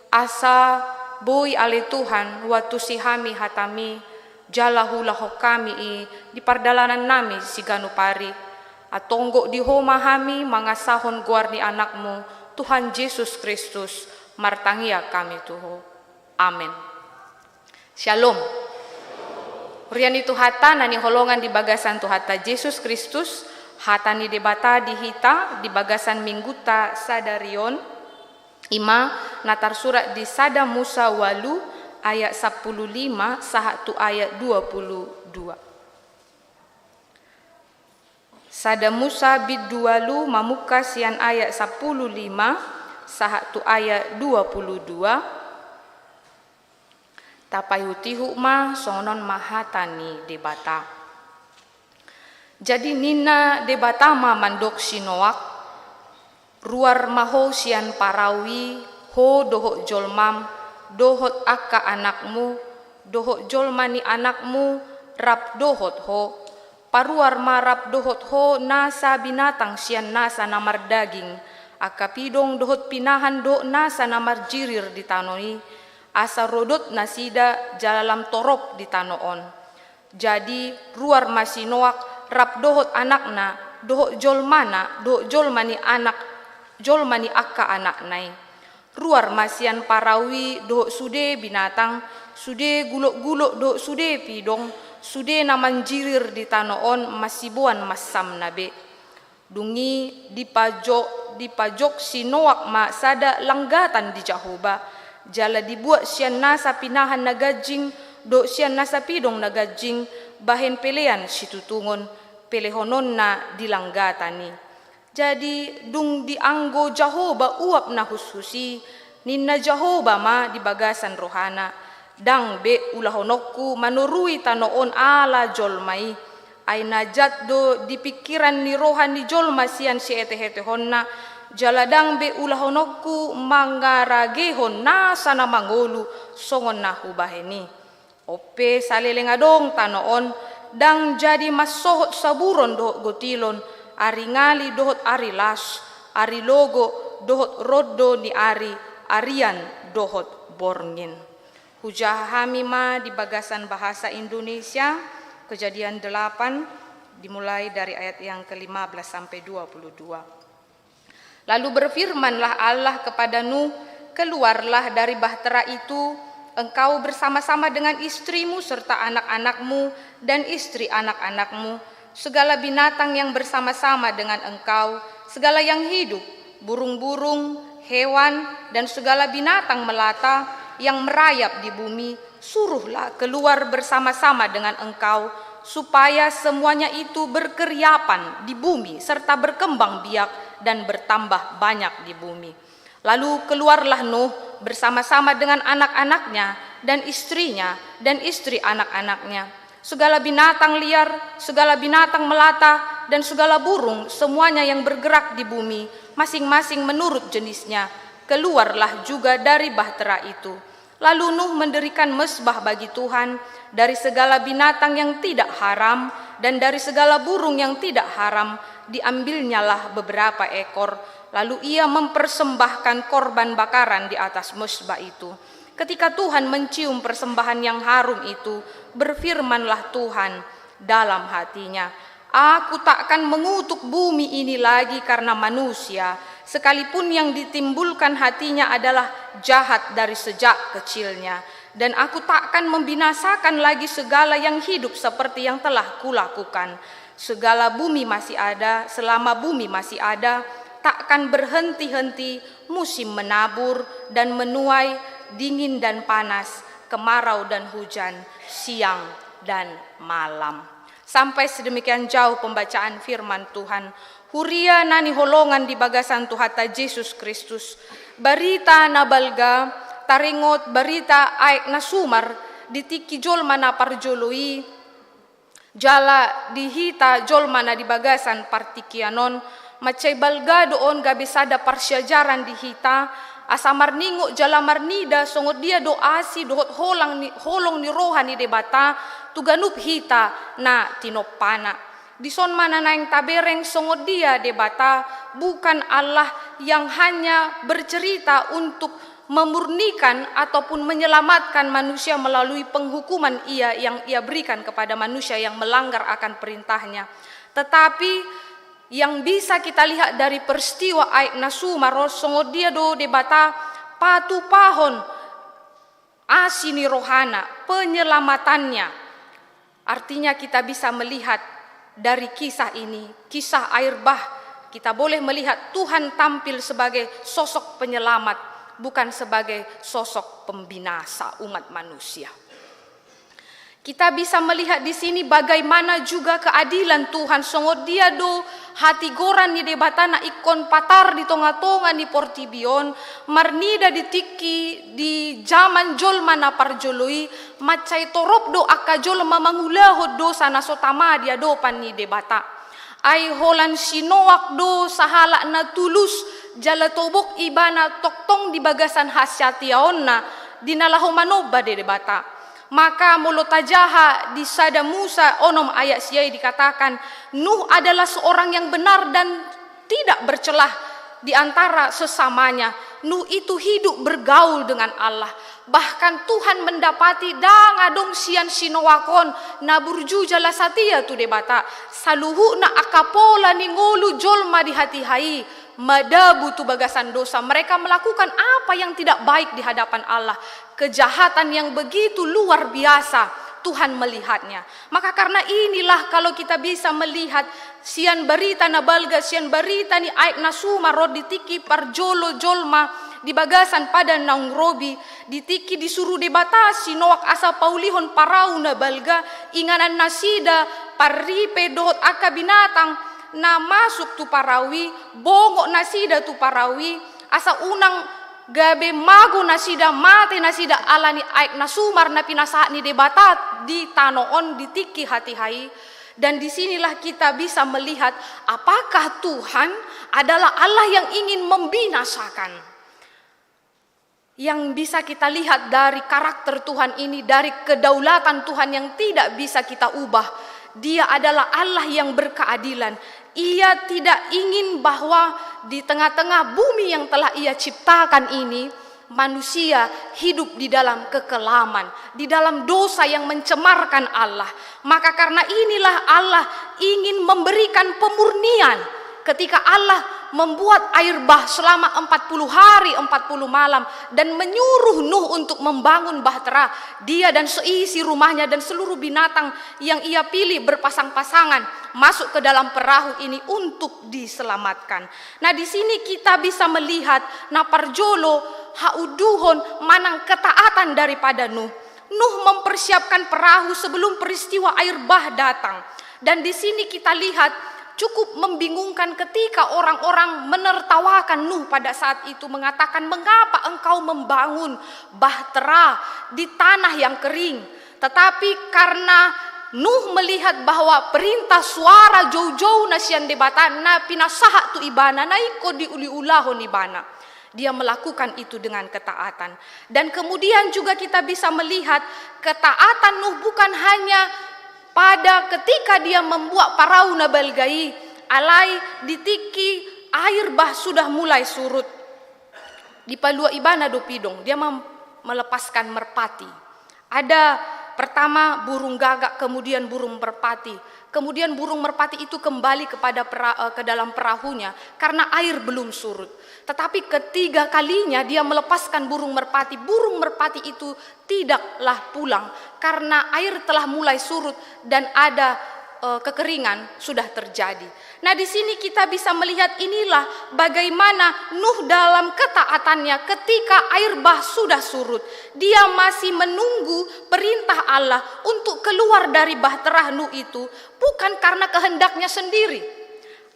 S5: asa boy ale Tuhan watu sihami hatami jalahu laho kami di pardalanan nami siganu pari atonggo di homa hami mangasahon guarni anakmu Tuhan Yesus Kristus martangia kami tuho. Amin. Shalom. Rian itu hata nani holongan di bagasan tu hata Yesus Kristus, hata ni debata di hita di bagasan mingguta sadarion, ima natar surat di sada Musa walu ayat 15 sahatu ayat 22. Sada Musa biddualu mamuka sian ayat 15 sahatu ayat 22. Tapai hutihu ma sonon mahatani debata. Jadi nina debata ma mandok sinoak ruar maho sian parawi ho dohok jolmam dohot akka anakmu dohot jolmani anakmu rap dohot ho paruar ma rap dohot ho nasa binatang sian nasa namar daging akka pidong dohot pinahan do nasa namar jirir di tanoi asa rodot nasida jalalam torop di tanoon. Jadi ruar masinoak rap dohot anakna dohot jolmana dohot jolmani anak jolmani akka anak nai. Ruar masian parawi dohot sude binatang sude gulok-gulok dohot sude pidong sude naman jirir di tanoon masibuan masam nabe. Dungi dipajok sinoak ma sada langgatan di Jahoba. Jala dibuat sian nasa pinahan nagajing do sian nasa pidong nagajing bahen pelean situtungon pelehonon na dilanggatani. Jadi dung dianggo Jahoba uap na hususi ninna Jahoba ma di bagasan rohana dang be ulahonokku manurui tanoon ala jolmai ay najat do di pikiran ni rohani jolma sian si ete-hetehonna jaladang be ulahonokku mangaragehon nasa na mangolu songon na hubaheni. Ope salelengadong tanoon dang jadi masohot saburon dohot gotilon ari ngali dohot ari las ari logo dohot roddo ni ari arian dohot borngin. Hujahami ma di bagasan bahasa Indonesia Kejadian 8 dimulai dari ayat yang ke-15 sampai 22. Lalu berfirmanlah Allah kepada Nuh, keluarlah dari bahtera itu, engkau bersama-sama dengan istrimu serta anak-anakmu dan istri anak-anakmu, segala binatang yang bersama-sama dengan engkau, segala yang hidup, burung-burung, hewan, dan segala binatang melata yang merayap di bumi, suruhlah keluar bersama-sama dengan engkau, supaya semuanya itu berkeriapan di bumi serta berkembang biak dan bertambah banyak di bumi. Lalu keluarlah Nuh bersama-sama dengan anak-anaknya dan istrinya dan istri anak-anaknya. Segala binatang liar, segala binatang melata dan segala burung semuanya yang bergerak di bumi masing-masing menurut jenisnya keluarlah juga dari bahtera itu. Lalu Nuh mendirikan mesbah bagi Tuhan dari segala binatang yang tidak haram dan dari segala burung yang tidak haram diambilnyalah beberapa ekor. Lalu ia mempersembahkan korban bakaran di atas mesbah itu. Ketika Tuhan mencium persembahan yang harum itu, berfirmanlah Tuhan dalam hatinya, aku takkan mengutuk bumi ini lagi karena manusia, sekalipun yang ditimbulkan hatinya adalah jahat dari sejak kecilnya. Dan aku takkan membinasakan lagi segala yang hidup seperti yang telah kulakukan. Segala bumi masih ada, selama bumi masih ada, takkan berhenti-henti musim menabur dan menuai, dingin dan panas, kemarau dan hujan, siang dan malam. Sampai sedemikian jauh pembacaan firman Tuhan. Huria nani holongan di bagasan Tuhata Yesus Kristus. Barita na balga, taringot barita aek na sumar, ditiki jolma na parjoloi, jala dihita jolma na di bagasan partikianon, macay balga doon gabisada parsyajaran dihita, asamar ningo jala marnida songod dia doasi dohot holong ni rohani debata, tuganup hita na tinopana. Di son mana naing tabereng songod dia debata bukan Allah yang hanya bercerita untuk memurnikan ataupun menyelamatkan manusia melalui penghukuman yang ia berikan kepada manusia yang melanggar akan perintahnya. Tetapi yang bisa kita lihat dari peristiwa aik nasu maros songod dia do debata patu pahon asini rohana penyelamatannya. Artinya kita bisa melihat dari kisah ini, kisah air bah, kita boleh melihat Tuhan tampil sebagai sosok penyelamat, bukan sebagai sosok pembinasa umat manusia. Kita bisa melihat di sini bagaimana juga keadilan Tuhan. Songod dia do hati goran ni debatana ikon patar di tonga-tonga ni portibion marnida ditiki di zaman jolma na parjoloi macai torop do akka jolma mangulahod do sana sotama dia do pan ni debata ai holan sinowak do sahala na tulus jala tobok ibana toktong di bagasan hasyatiaonna dinalaho manoba de debata. Maka molotajaha di sada Musa onom ayat siai dikatakan Nuh adalah seorang yang benar dan tidak bercelah di antara sesamanya. Nuh itu hidup bergaul dengan Allah. Bahkan Tuhan mendapati dangadong sian sinowakon naburju jala satia tu debata saluhu na akapola ni ngolu jolma di hati hai madabu tu bagasan dosa. Mereka melakukan apa yang tidak baik di hadapan Allah. Kejahatan yang begitu luar biasa Tuhan melihatnya. Maka karena inilah kalau kita bisa melihat sian berita na balga sian berita ni aik nasuma rod ditiki parjolo jolma di bagasan pada naungrobi ditiki disuruh debatasi noak asa paulihon parau na balga inganan nasida paripe dohot aka binatang na masuk tu parawi bongok nasida tu parawi asa unang gabe mago nasida mate nasida alani aik nasumar na pinasahat ni debatat di tanoon ditiki hati hai. Dan disinilah kita bisa melihat apakah Tuhan adalah Allah yang ingin membinasakan. Yang bisa kita lihat dari karakter Tuhan ini, dari kedaulatan Tuhan yang tidak bisa kita ubah. Dia adalah Allah yang berkeadilan. Ia tidak ingin bahwa di tengah-tengah bumi yang telah ia ciptakan ini, manusia hidup di dalam kekelaman, di dalam dosa yang mencemarkan Allah. Maka karena inilah Allah ingin memberikan pemurnian ketika Allah membuat air bah selama 40 hari 40 malam dan menyuruh Nuh untuk membangun bahtera, dia dan seisi rumahnya dan seluruh binatang yang ia pilih berpasang-pasangan masuk ke dalam perahu ini untuk diselamatkan. Nah, di sini kita bisa melihat naparjolo hauduhon manang ketaatan daripada Nuh. Nuh mempersiapkan perahu sebelum peristiwa air bah datang. Dan di sini kita lihat cukup membingungkan ketika orang-orang menertawakan Nuh pada saat itu, mengatakan, "Mengapa engkau membangun bahtera di tanah yang kering?" Tetapi karena Nuh melihat bahwa perintah suara jauh-jauh nasian debatan na pinasaha tu ibana na iko di uli-ulahon ibana. Dia melakukan itu dengan ketaatan. Dan kemudian juga kita bisa melihat ketaatan Nuh bukan hanya pada ketika dia membuat parau na balgai, alai ditiki air bah sudah mulai surut. Di palua ibana do pidong, dia melepaskan merpati. Ada pertama burung gagak, kemudian burung merpati. Kemudian burung merpati itu kembali ke dalam perahunya karena air belum surut. Tetapi ketiga kalinya dia melepaskan burung merpati itu tidaklah pulang karena air telah mulai surut dan ada kekeringan sudah terjadi. Nah, di sini kita bisa melihat inilah bagaimana Nuh dalam ketaatannya ketika air bah sudah surut. Dia masih menunggu perintah Allah untuk keluar dari bahtera Nuh itu bukan karena kehendaknya sendiri.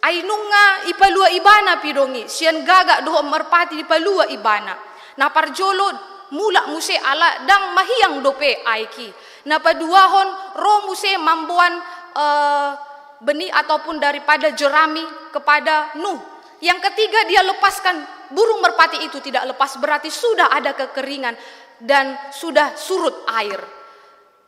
S5: Ainunga ipalua ibana pidongi, sian gagak doho merpati ipalua ibana. Na parjolo mula muse ala dang mahiyang dope aiki. Na paduahon ro muse mambuan benih ataupun daripada jerami kepada Nuh. Yang ketiga dia lepaskan burung merpati itu tidak lepas, berarti sudah ada kekeringan dan sudah surut air.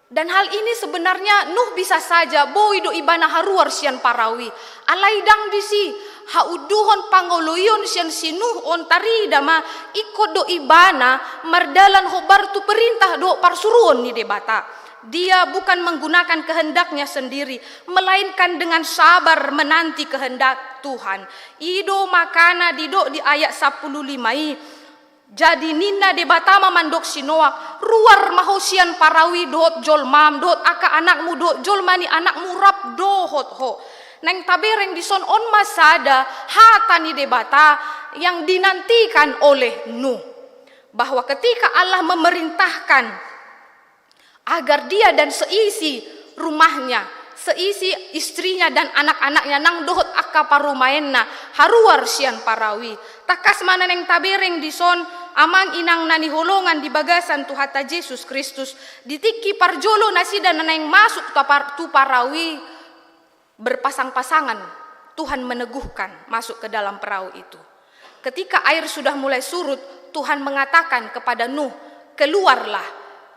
S5: Dan hal ini sebenarnya Nuh bisa saja boi do ibana haruar sian parawi. Alaidang disi hauduhon pangoloyon sian sinuh on tarida ma ikut do ibana merdalan hobar tu perintah do parsuruon ni debata. Dia bukan menggunakan kehendaknya sendiri, melainkan dengan sabar menanti kehendak Tuhan. Ido makana dido di ayat 15 jadi nina debatama mandok sinoak ruar mahosian parawi dohot jolmam dohot aka anakmu dohot jolmani anakmu rap dohot ho neng tabereng dison on masada hatani debata yang dinantikan oleh Nuh, bahwa ketika Allah memerintahkan agar dia dan seisi rumahnya, seisi istrinya dan anak-anaknya nang dohot akka parumaenna haruar sian parawi takas mana neng tabereng dison amang inang nani holongan di bagasan Tuhata Yesus Kristus ditiki parjolo nasi dan neng masuk tu parawi berpasang-pasangan. Tuhan meneguhkan masuk ke dalam perahu itu. Ketika air sudah mulai surut, Tuhan mengatakan kepada Nuh, keluarlah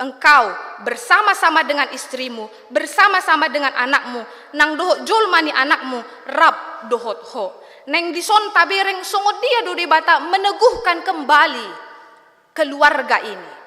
S5: engkau bersama-sama dengan istrimu, bersama-sama dengan anakmu, nang dohot jolmani anakmu, rab dohot ho. Neng dison tabereng songot dia do debata meneguhkan kembali keluarga ini.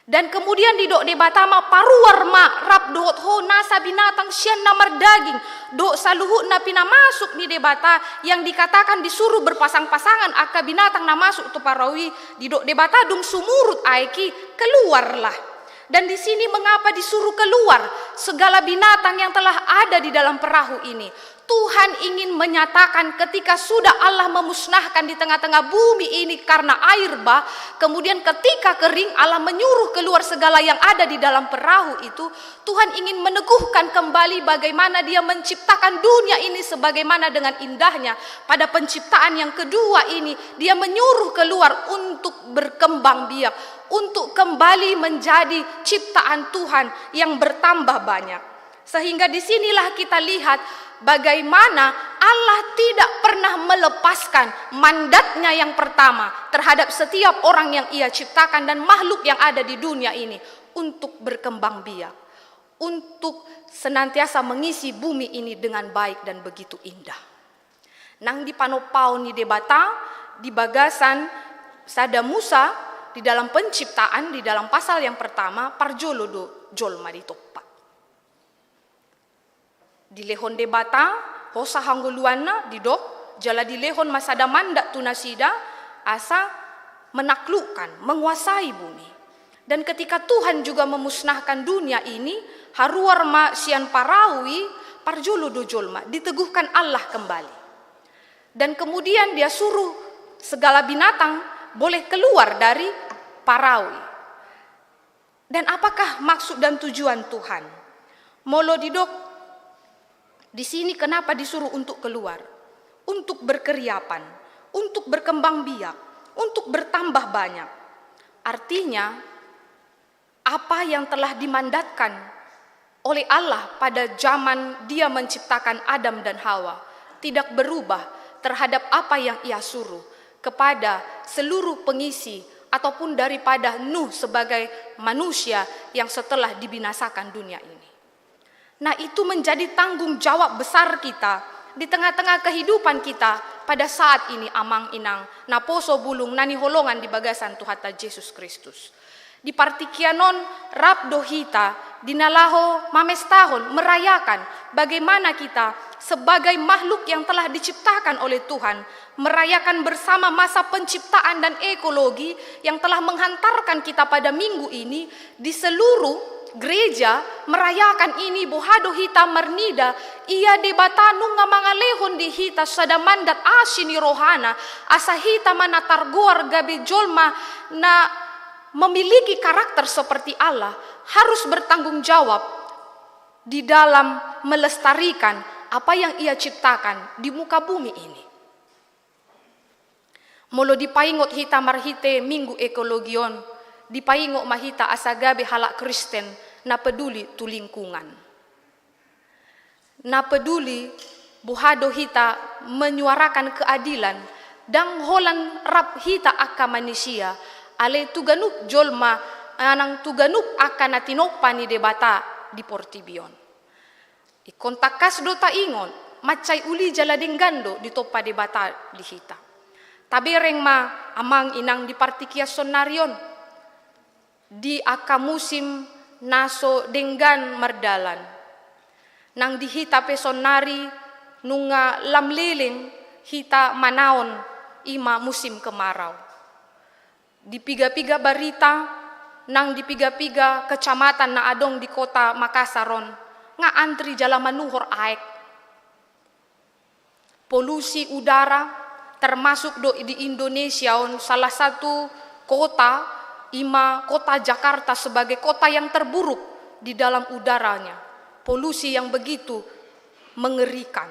S5: Dan kemudian di dok debata ma paruar ma rab dohot ho nasa binatang sian namar daging dok saluhut na pina masuk ni debata yang dikatakan disuruh berpasang-pasangan aka binatang na masuk tu parawi di dok debata dung sumurut aiki keluarlah. Dan di sini mengapa disuruh keluar segala binatang yang telah ada di dalam perahu ini? Tuhan ingin menyatakan ketika sudah Allah memusnahkan di tengah-tengah bumi ini karena air bah, kemudian ketika kering Allah menyuruh keluar segala yang ada di dalam perahu itu, Tuhan ingin meneguhkan kembali bagaimana dia menciptakan dunia ini sebagaimana dengan indahnya. Pada penciptaan yang kedua ini, dia menyuruh keluar untuk berkembang biak, untuk kembali menjadi ciptaan Tuhan yang bertambah banyak. Sehingga disinilah kita lihat bagaimana Allah tidak pernah melepaskan mandatnya yang pertama terhadap setiap orang yang ia ciptakan dan makhluk yang ada di dunia ini untuk berkembang biak, untuk senantiasa mengisi bumi ini dengan baik dan begitu indah. Nang di panopau ni debata di bagasan sada Musa di dalam penciptaan di dalam pasal yang pertama parjolo do jolma ditoppa. Di lehon debata hosa hangguluana di dok jala di lehon masada mandak tunasida asa menaklukkan menguasai bumi. Dan ketika Tuhan juga memusnahkan dunia ini haruar ma sian parawi parjolo do jolma diteguhkan Allah kembali. Dan kemudian dia suruh segala binatang boleh keluar dari parawi. Dan apakah maksud dan tujuan Tuhan? Molo didok di sini kenapa disuruh untuk keluar? Untuk berkeriapan, untuk berkembang biak, untuk bertambah banyak. Artinya apa yang telah dimandatkan oleh Allah pada zaman dia menciptakan Adam dan Hawa tidak berubah terhadap apa yang ia suruh kepada seluruh pengisi ataupun daripada Nuh sebagai manusia yang setelah dibinasakan dunia ini. Nah, itu menjadi tanggung jawab besar kita di tengah-tengah kehidupan kita pada saat ini amang inang naposo bulung nani holongan di bagasan Tuhata Yesus Kristus. Di partikianon rab dohita dinalaho mamestahon merayakan bagaimana kita sebagai makhluk yang telah diciptakan oleh Tuhan merayakan bersama masa penciptaan dan ekologi yang telah menghantarkan kita pada minggu ini di seluruh gereja merayakan ini bohado hita mernida ia debatanu ngamangalehon di hita sada mandat asini rohana asa hita manatargoar gabe jolma na memiliki karakter seperti Allah harus bertanggung jawab di dalam melestarikan apa yang ia ciptakan di muka bumi ini. Molo dipaingot hita marhite minggu ekologion dipaingok mahita asagabe halak Kristen na peduli tu lingkungan. Na peduli buhado hita menyuarakan keadilan dan holan rap hita akka manusia ale tuganuk jolma anang tuganup akan natinopa ni debata di Portibion. Ikontakas do ta ingon, macay uli jala denggando di topa debata di hita. Tabereng ma amang inang di partikia sonarion, di aka musim naso denggan merdalan. Nang di hita pe sonari nunga lamliling hita manaon ima musim kemarau. Di piga-piga barita, nang di piga-piga kecamatan na adong di kota Makassaron, nga antri jala manuhor aek. Polusi udara, termasuk di Indonesia, salah satu kota, kota Jakarta sebagai kota yang terburuk di dalam udaranya. Polusi yang begitu mengerikan.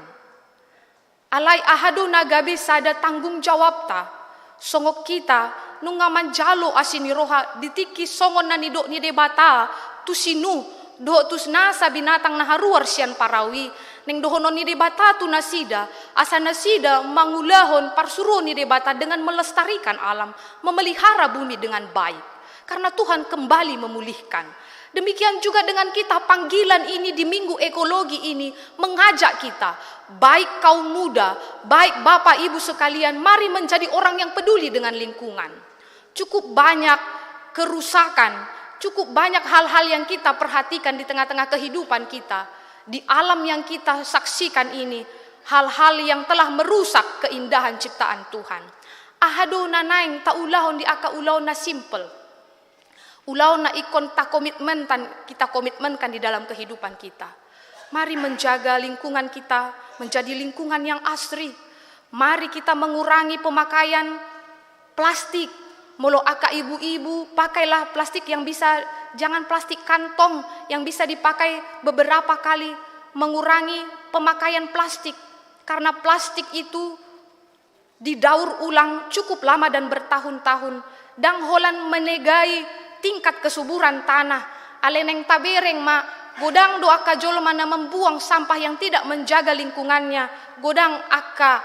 S5: Alai ahado nagabe sada tanggung jawab ta, songok kita nunga manjalo asini roha ditiki songon na nidok ni debata tu sinu doh tus nasa binatang na haruar sian parawi neng dohono ni debata tu nasida asa nasida mangulahon parsuro ni debata dengan melestarikan alam, memelihara bumi dengan baik karena Tuhan kembali memulihkan. Demikian juga dengan kita, panggilan ini di Minggu Ekologi ini mengajak kita, baik kaum muda, baik Bapak Ibu sekalian, mari menjadi orang yang peduli dengan lingkungan. Cukup banyak kerusakan, cukup banyak hal-hal yang kita perhatikan di tengah-tengah kehidupan kita. Di alam yang kita saksikan ini, hal-hal yang telah merusak keindahan ciptaan Tuhan. Ahado nanaing taulahon di aka ulahon na simple. Ulau na ikon ta kita komitmenkan di dalam kehidupan kita. Mari menjaga lingkungan kita menjadi lingkungan yang asri. Mari kita mengurangi pemakaian plastik. Molo aka ibu-ibu, pakailah plastik yang bisa, jangan plastik kantong yang bisa dipakai beberapa kali. Mengurangi pemakaian plastik. Karena plastik itu didaur ulang cukup lama dan bertahun-tahun. Dang holan menegai tingkat kesuburan tanah. Aleneng tabereng ma godang do aka jolma na membuang sampah yang tidak menjaga lingkungannya. Godang aka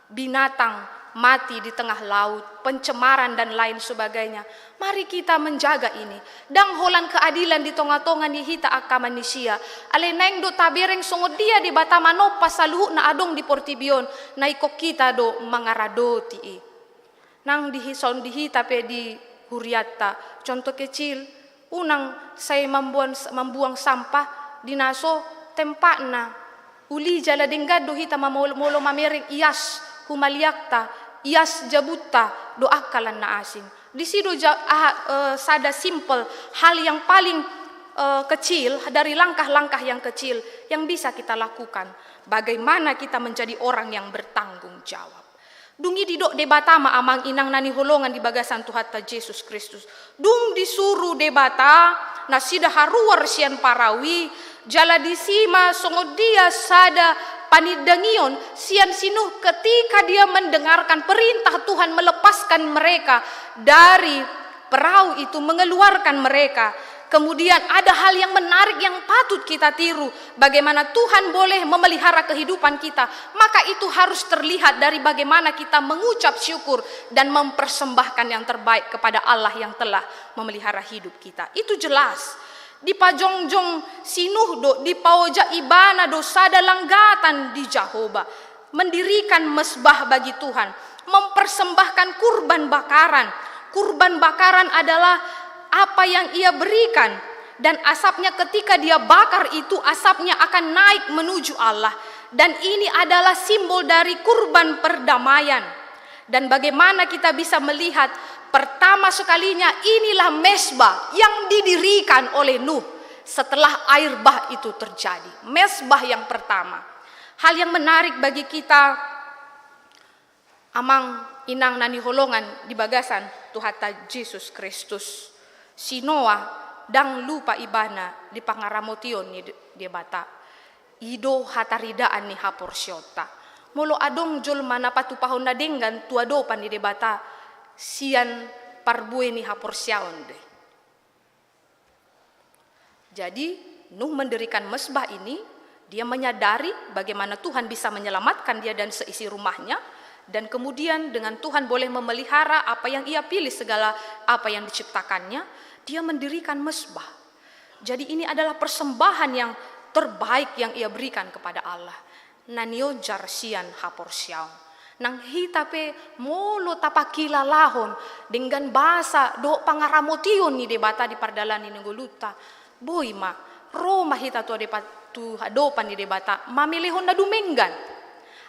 S5: binatang mati di tengah laut, pencemaran dan lain sebagainya. Mari kita menjaga ini. Dang holan keadilan di tonga-tonga ni hita aka manusia. Aleneng do tabereng songod dia di batamano pasaluhu na adong di Portibion. Na ikok kita do mangaradoti. Nang dihison dihita pe di Huriata, contoh kecil, unang saya membuang sampah di naso tempatna uli jala denggado hita molo mamering ias humaliakta ias jabuta do akalan na asing. Di situ sada simple hal yang paling kecil dari langkah-langkah yang kecil yang bisa kita lakukan. Bagaimana kita menjadi orang yang bertanggung jawab. Dungi didok debata ma amang inang nani holongan di bagasan Tuhan ta Yesus Kristus. Dung disuruh debata na sida haruar sian parawi jala disima songod dia sada panidangion sian sinuh ketika dia mendengarkan perintah Tuhan melepaskan mereka dari perahu itu, mengeluarkan mereka. Kemudian ada hal yang menarik yang patut kita tiru. Bagaimana Tuhan boleh memelihara kehidupan kita. Maka itu harus terlihat dari bagaimana kita mengucap syukur dan mempersembahkan yang terbaik kepada Allah yang telah memelihara hidup kita. Itu jelas. Di pajongjong sinuhdo, di paoja ibana do sada langgatan di Jahoba. Mendirikan mesbah bagi Tuhan. Mempersembahkan kurban bakaran. Kurban bakaran adalah apa yang ia berikan, dan asapnya ketika dia bakar itu asapnya akan naik menuju Allah, dan ini adalah simbol dari kurban perdamaian. Dan bagaimana kita bisa melihat pertama sekalinya inilah mesbah yang didirikan oleh Nuh setelah air bah itu terjadi. Mesbah yang pertama. Hal yang menarik bagi kita amang inang nani holongan di bagasan Tuhan Yesus Kristus. Si Noah dang lupa ibana di pangaramotion ni dia bata. Ido hataridaan ni haporsyota. Molo adong jol mana patupahon na denggan tuadopan ni debata sian parbue ni haporsyaon de. Jadi Nuh mendirikan mesbah ini, dia menyadari bagaimana Tuhan bisa menyelamatkan dia dan seisi rumahnya, Dan kemudian dengan Tuhan boleh memelihara apa yang ia pilih, segala apa yang diciptakannya, dia mendirikan mezbah. Jadi ini adalah persembahan yang terbaik yang ia berikan kepada Allah. Nanio jarsian haporsiao. Nang hitape molo tapakila lahon dengan bahasa do pangaramotion ni debata di pardalan ni nenggoluta. Boy ma, Roma hita tu hadopan ni debata, mamilihon na dumenggan.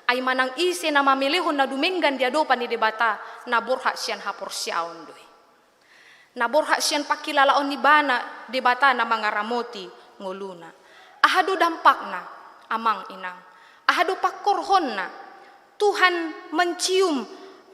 S5: Ay manang isi na mamilihon na dumenggan dia dopan ni debata, na borha siyan haporsiaon doy. Na borha siyan pakilalaon ni bana debata na mga ramoti nguluna. Ahado dampak na amang inang. Ahado pakorhon na Tuhan mencium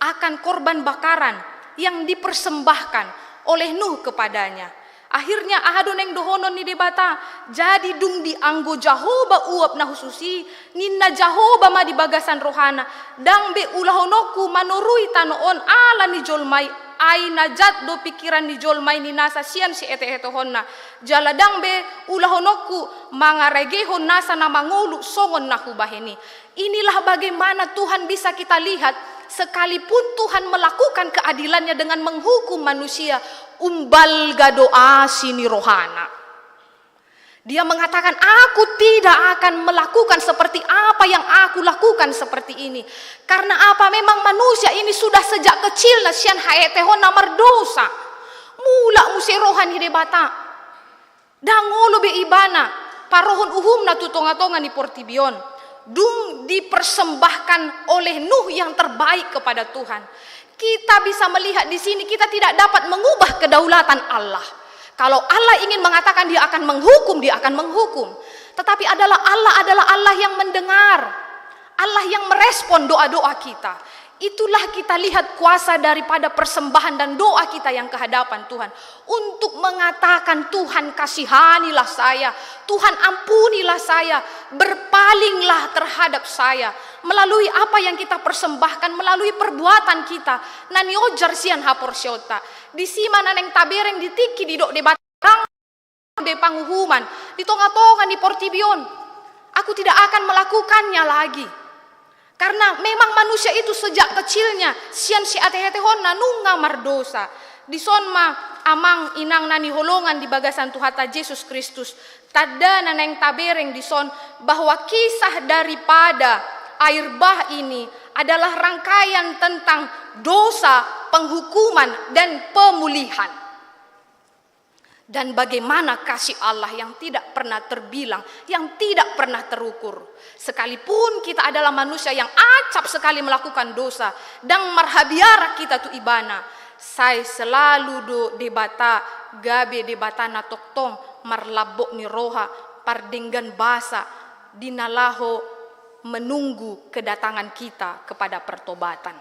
S5: akan korban bakaran yang dipersembahkan oleh Nuh kepadanya. Akhirnya ahado neng dohonon ni debata, jadi dung di anggo Jahoba uap na hususi, ninna Jahoba ma di bagasan rohana, dang be ulahonoku manurui tanoon ala ni jolmai, ay najat do pikiran ni jolmai ni nasa sian si ete-etohonna, jaladang be ulahonoku mangaregehon nasa na mangulu songon na hubaheni. Inilah bagaimana Tuhan bisa kita lihat, sekalipun Tuhan melakukan keadilannya dengan menghukum manusia, umbal gadoa sini rohana. Dia mengatakan, aku tidak akan melakukan seperti apa yang aku lakukan seperti ini. Karena apa? Memang manusia ini sudah sejak kecil nasian haetehon namar dosa. Mula musi rohan hidebata. Dangolo be ibana. Parohon uhum na tutonga-tonga ni portibion. Dung dipersembahkan oleh Nuh yang terbaik kepada Tuhan. Kita bisa melihat di sini, kita tidak dapat mengubah kedaulatan Allah. Kalau Allah ingin mengatakan dia akan menghukum, dia akan menghukum. Tetapi adalah Allah yang mendengar, Allah yang merespon doa-doa kita. Itulah kita lihat kuasa daripada persembahan dan doa kita yang kehadapan Tuhan. Untuk mengatakan, Tuhan kasihanilah saya, Tuhan ampunilah saya, berpalinglah terhadap saya. Melalui apa yang kita persembahkan, melalui perbuatan kita. Nanio jarsian haporsiota. Di sima naneng tabereng ditiki di dok debatang de panghuman. Di tonga-tonga di portibion. Aku tidak akan melakukannya lagi. Karena memang manusia itu sejak kecilnya sian si ate-atehon nanunga mardosa. Di sonma amang inang nani holongan di bagasan Tuhata Yesus Kristus. Tada naneng tabereng di son bahwa kisah daripada air bah ini adalah rangkaian tentang dosa, penghukuman dan pemulihan. Dan bagaimana kasih Allah yang tidak pernah terbilang, yang tidak pernah terukur. Sekalipun kita adalah manusia yang acap sekali melakukan dosa, dan marhabiara kita tu ibana. Saya selalu do debata, gabe debata na toktong, marlabok ni roha, pardenggan basa, dinalaho menunggu kedatangan kita kepada pertobatan.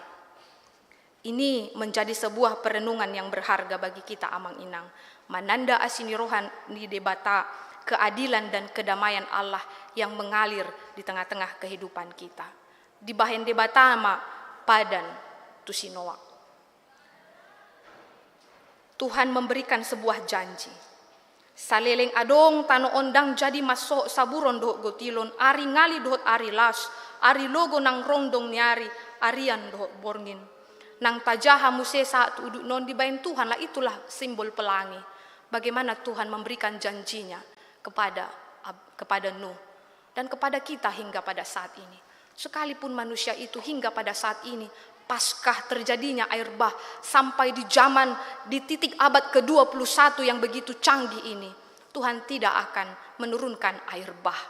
S5: Ini menjadi sebuah perenungan yang berharga bagi kita amang inang. Mananda asini rohan di debata keadilan dan kedamaian Allah yang mengalir di tengah-tengah kehidupan kita. Di bahen debata ma padan tusinoa. Tuhan memberikan sebuah janji. Saleleng adong tano ondang jadi masuk saburon dohot gotilon, ari ngali dohot ari las, ari logo nang rondong niari, arian dohot borngin. Nang tajaha muse saat uduk non dibayin Tuhan lah, itulah simbol pelangi. Bagaimana Tuhan memberikan janjinya kepada Nuh dan kepada kita hingga pada saat ini. Sekalipun manusia itu hingga pada saat ini, paskah terjadinya air bah sampai di zaman di titik abad ke-21 yang begitu canggih ini, Tuhan tidak akan menurunkan air bah.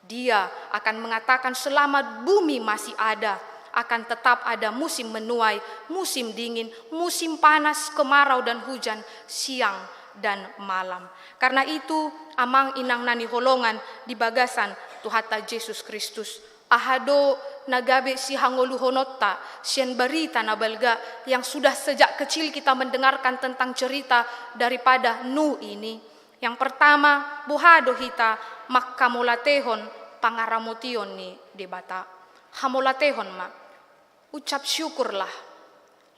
S5: Dia akan mengatakan selama bumi masih ada, akan tetap ada musim menuai, musim dingin, musim panas, kemarau dan hujan, siang dan malam. Karena itu amang inang nani holongan di bagasan Tuhata Yesus Kristus. Ahado nagabe si hangolu honotta, sian berita nabalga yang sudah sejak kecil kita mendengarkan tentang cerita daripada Nuh ini. Yang pertama, buhado hita makkamolatehon pangaramotion ni debata. Hamolatehon ma, ucap syukurlah.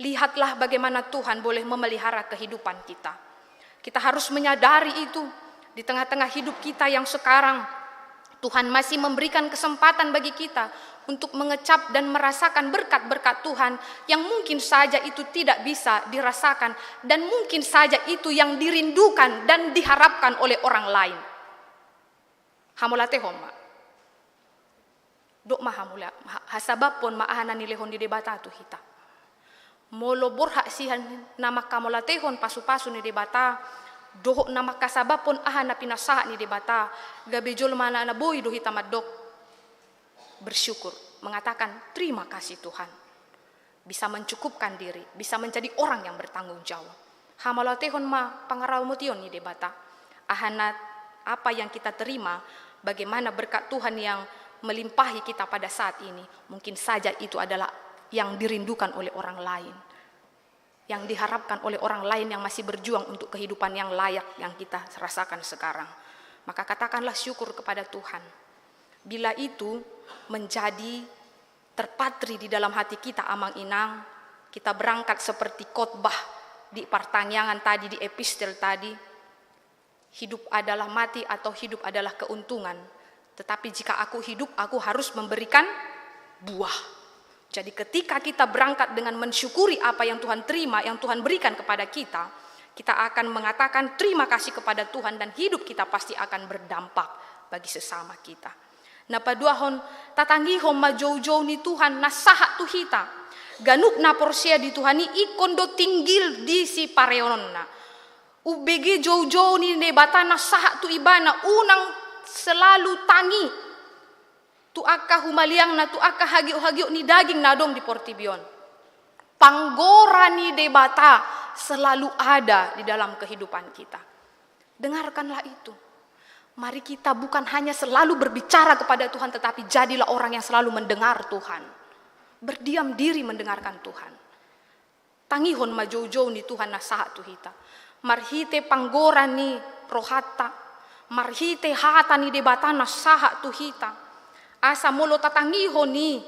S5: Lihatlah bagaimana Tuhan boleh memelihara kehidupan kita. Kita harus menyadari itu di tengah-tengah hidup kita yang sekarang Tuhan masih memberikan kesempatan bagi kita untuk mengecap dan merasakan berkat-berkat Tuhan yang mungkin saja itu tidak bisa dirasakan dan mungkin saja itu yang dirindukan dan diharapkan oleh orang lain. Hamolate homa. Dok mahamula hasabapon maahana ni lehon di debata tu hita. Molo borhak sihan nama kamolatehon pasu-pasu ni debata. Dohok nama kasabapon ahana pinasaha ni debata. Gabe jol mana na boy dohi tamadok. Bersyukur, mengatakan terima kasih Tuhan. Bisa mencukupkan diri, bisa menjadi orang yang bertanggung jawab. Hamalatehon ma pangaraw mo tiyon ni debata. Ahana apa yang kita terima, bagaimana berkat Tuhan yang melimpahi kita pada saat ini. Mungkin saja itu adalah yang dirindukan oleh orang lain. Yang diharapkan oleh orang lain yang masih berjuang untuk kehidupan yang layak yang kita rasakan sekarang. Maka katakanlah syukur kepada Tuhan. Bila itu menjadi terpatri di dalam hati kita amang inang, kita berangkat seperti khotbah di pertanyaan tadi, di epistel tadi, hidup adalah mati atau hidup adalah keuntungan. Tetapi jika aku hidup, aku harus memberikan buah. Jadi ketika kita berangkat dengan mensyukuri apa yang Tuhan terima, yang Tuhan berikan kepada kita, kita akan mengatakan terima kasih kepada Tuhan dan hidup kita pasti akan berdampak bagi sesama kita. Na paduahon tatangihon majau-jau ni Tuhan na sahat tu hita. Ganuk na porsia di Tuhan ni ikondo tinggil di si pareonon na. Ubege jau-jau ni nebata na sahat tu ibana unang selalu tangi. Tu aka humaliang na tu aka hagiu-hagiu ni daging nadong di Portibion. Panggora ni debata selalu ada di dalam kehidupan kita. Dengarkanlah itu. Mari kita bukan hanya selalu berbicara kepada Tuhan, tetapi jadilah orang yang selalu mendengar Tuhan. Berdiam diri mendengarkan Tuhan. Tangihon majau-jau ni Tuhan nasahat tuhita. Marhite panggora ni rohata. Marhite hata ni debata nasahat tuhita. Asa molo tatangihon ni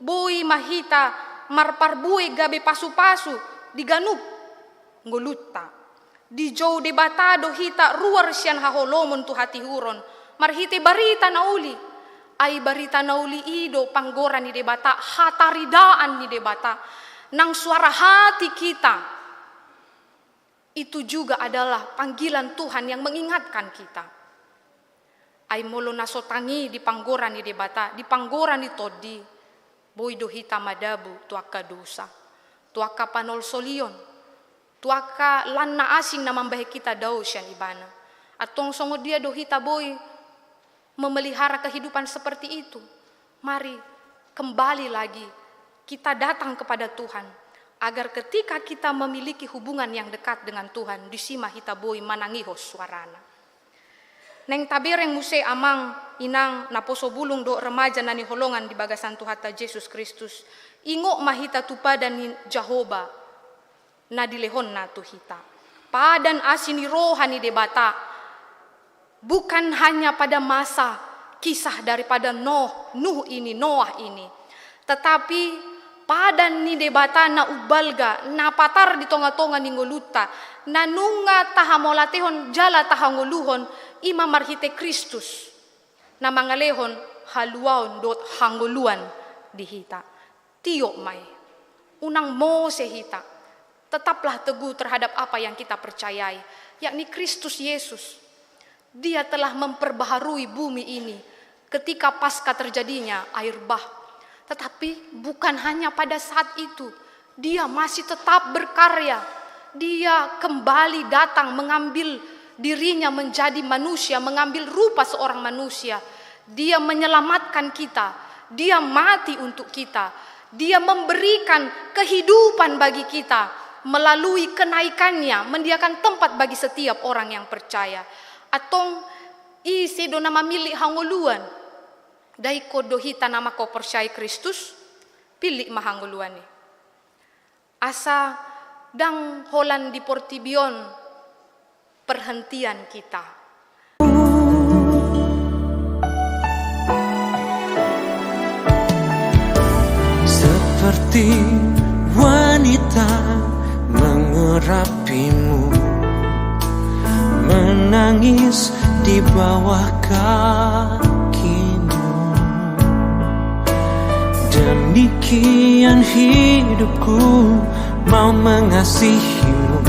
S5: boy mahita marparbue gabe pasu-pasu diganup ngulutta. Di jauh debata dohita ruar sian haholomon tu hati huron. Marhite barita nauli. Ay barita nauli ido panggora ni debata. Hataridaan ni debata. Nang suara hati kita. Itu juga adalah panggilan Tuhan yang mengingatkan kita. Ay molo nasotangi di panggora ni debata. Di panggora ni todi. Boy dohita madabu tuaka dosa. Tuaka panol solion. Tuaka lanna asing na mambahe kita daw siya ibana. At tong songo dia dohita boy memelihara kehidupan seperti itu. Mari kembali lagi kita datang kepada Tuhan agar ketika kita memiliki hubungan yang dekat dengan Tuhan disima hita boy manangihos suarana. Neng tabereng muse amang inang naposo bulung do remaja nani holongan di bagasan Tuhata Yesus Kristus. Ingo mahita tupada ni Jehovah. Na dilehon na tuhita. Padan asini rohani debata. Bukan hanya pada masa kisah daripada Nuh Noah ini. Tetapi padan ni debata na ubalga. Na patar di tonga-tonga ni ngoluta. Na nunga tahamolatehon jala tahangoluhon. Ima marhite Kristus. Na mangalehon haluaon dot hangoluan dihita. Tiyo may. Unang Mose hita. Tetaplah teguh terhadap apa yang kita percayai, yakni Kristus Yesus. Dia telah memperbaharui bumi ini ketika pasca terjadinya air bah. Tetapi bukan hanya pada saat itu, dia masih tetap berkarya. Dia kembali datang mengambil dirinya menjadi manusia, mengambil rupa seorang manusia. Dia menyelamatkan kita, dia mati untuk kita, dia memberikan kehidupan bagi kita. Melalui kenaikannya, mendiakan tempat bagi setiap orang yang percaya. Atong isi do nama milik hanguluan. Dai kodohita nama ko percaya Kristus, pilih mahanguluan ni. Asa dang holan di Portibion perhentian kita.
S1: Seperti wanita mengurapimu, menangis di bawah kakimu. Demikian hidupku mau mengasihimu,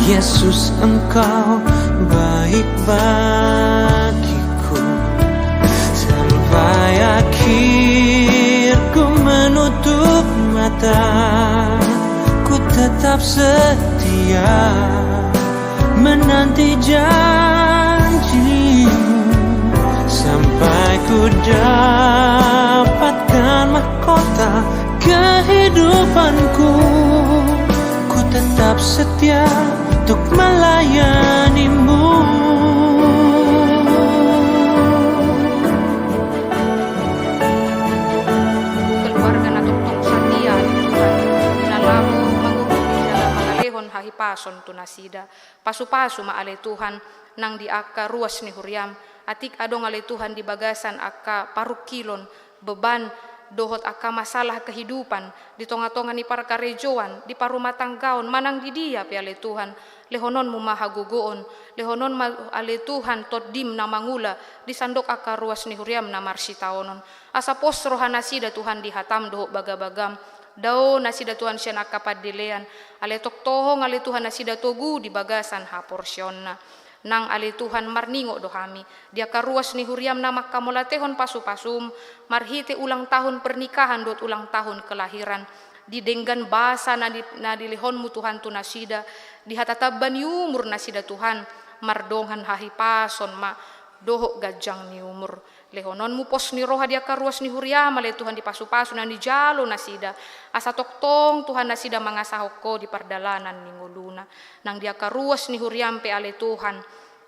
S1: Yesus, Engkau baik bagiku. Sampai akhir ku menutup mata, ku tetap setia menanti janjimu, sampai ku dapatkan mahkota kehidupanku. Ku tetap setia untuk melayanimu.
S5: Keluarga na tuktong setia ni Tuhan, nalamu mangukuti dalam mangalehon hahipason tunasida, pasu-pasu maale Tuhan, nang di aka ruas ni huriam, atik adong ale Tuhan di bagasan aka parukilon, beban, dohot aka masalah kehidupan, di tonga-tonga ni para karejoan, di parumah tanggaon, manang di dia pi ale Tuhan, lehonon mu mahagugoon, lehonon ale Tuhan toddim na mangula, di sandok aka ruas ni huriam na marsitaonon, asa pos rohana sida Tuhan di hatam dohok bagabagam, dao nasida Tuhan siya nakapadilean, ale toktohong ale Tuhan nasida togu di bagasan ha porsyonna. Nang ali Tuhan marningo dohami, dia karuas ni huriam na makamulatehon pasu-pasum, marhite ulang tahun pernikahan dot ulang tahun kelahiran, di denggan basa na dilihonmu Tuhan tu nasida, di hatataban umur nasida Tuhan, mardonghan hahipason ma dohok gajang ni umur. Lehonon mu pos ni roha dia karuas ni huriam ale Tuhan di pasu-pasu na di jalo nasida, asa toktong Tuhan nasida mangasahoko di pardalanan ni nguluna, nang dia karuas ni huriam pe ale Tuhan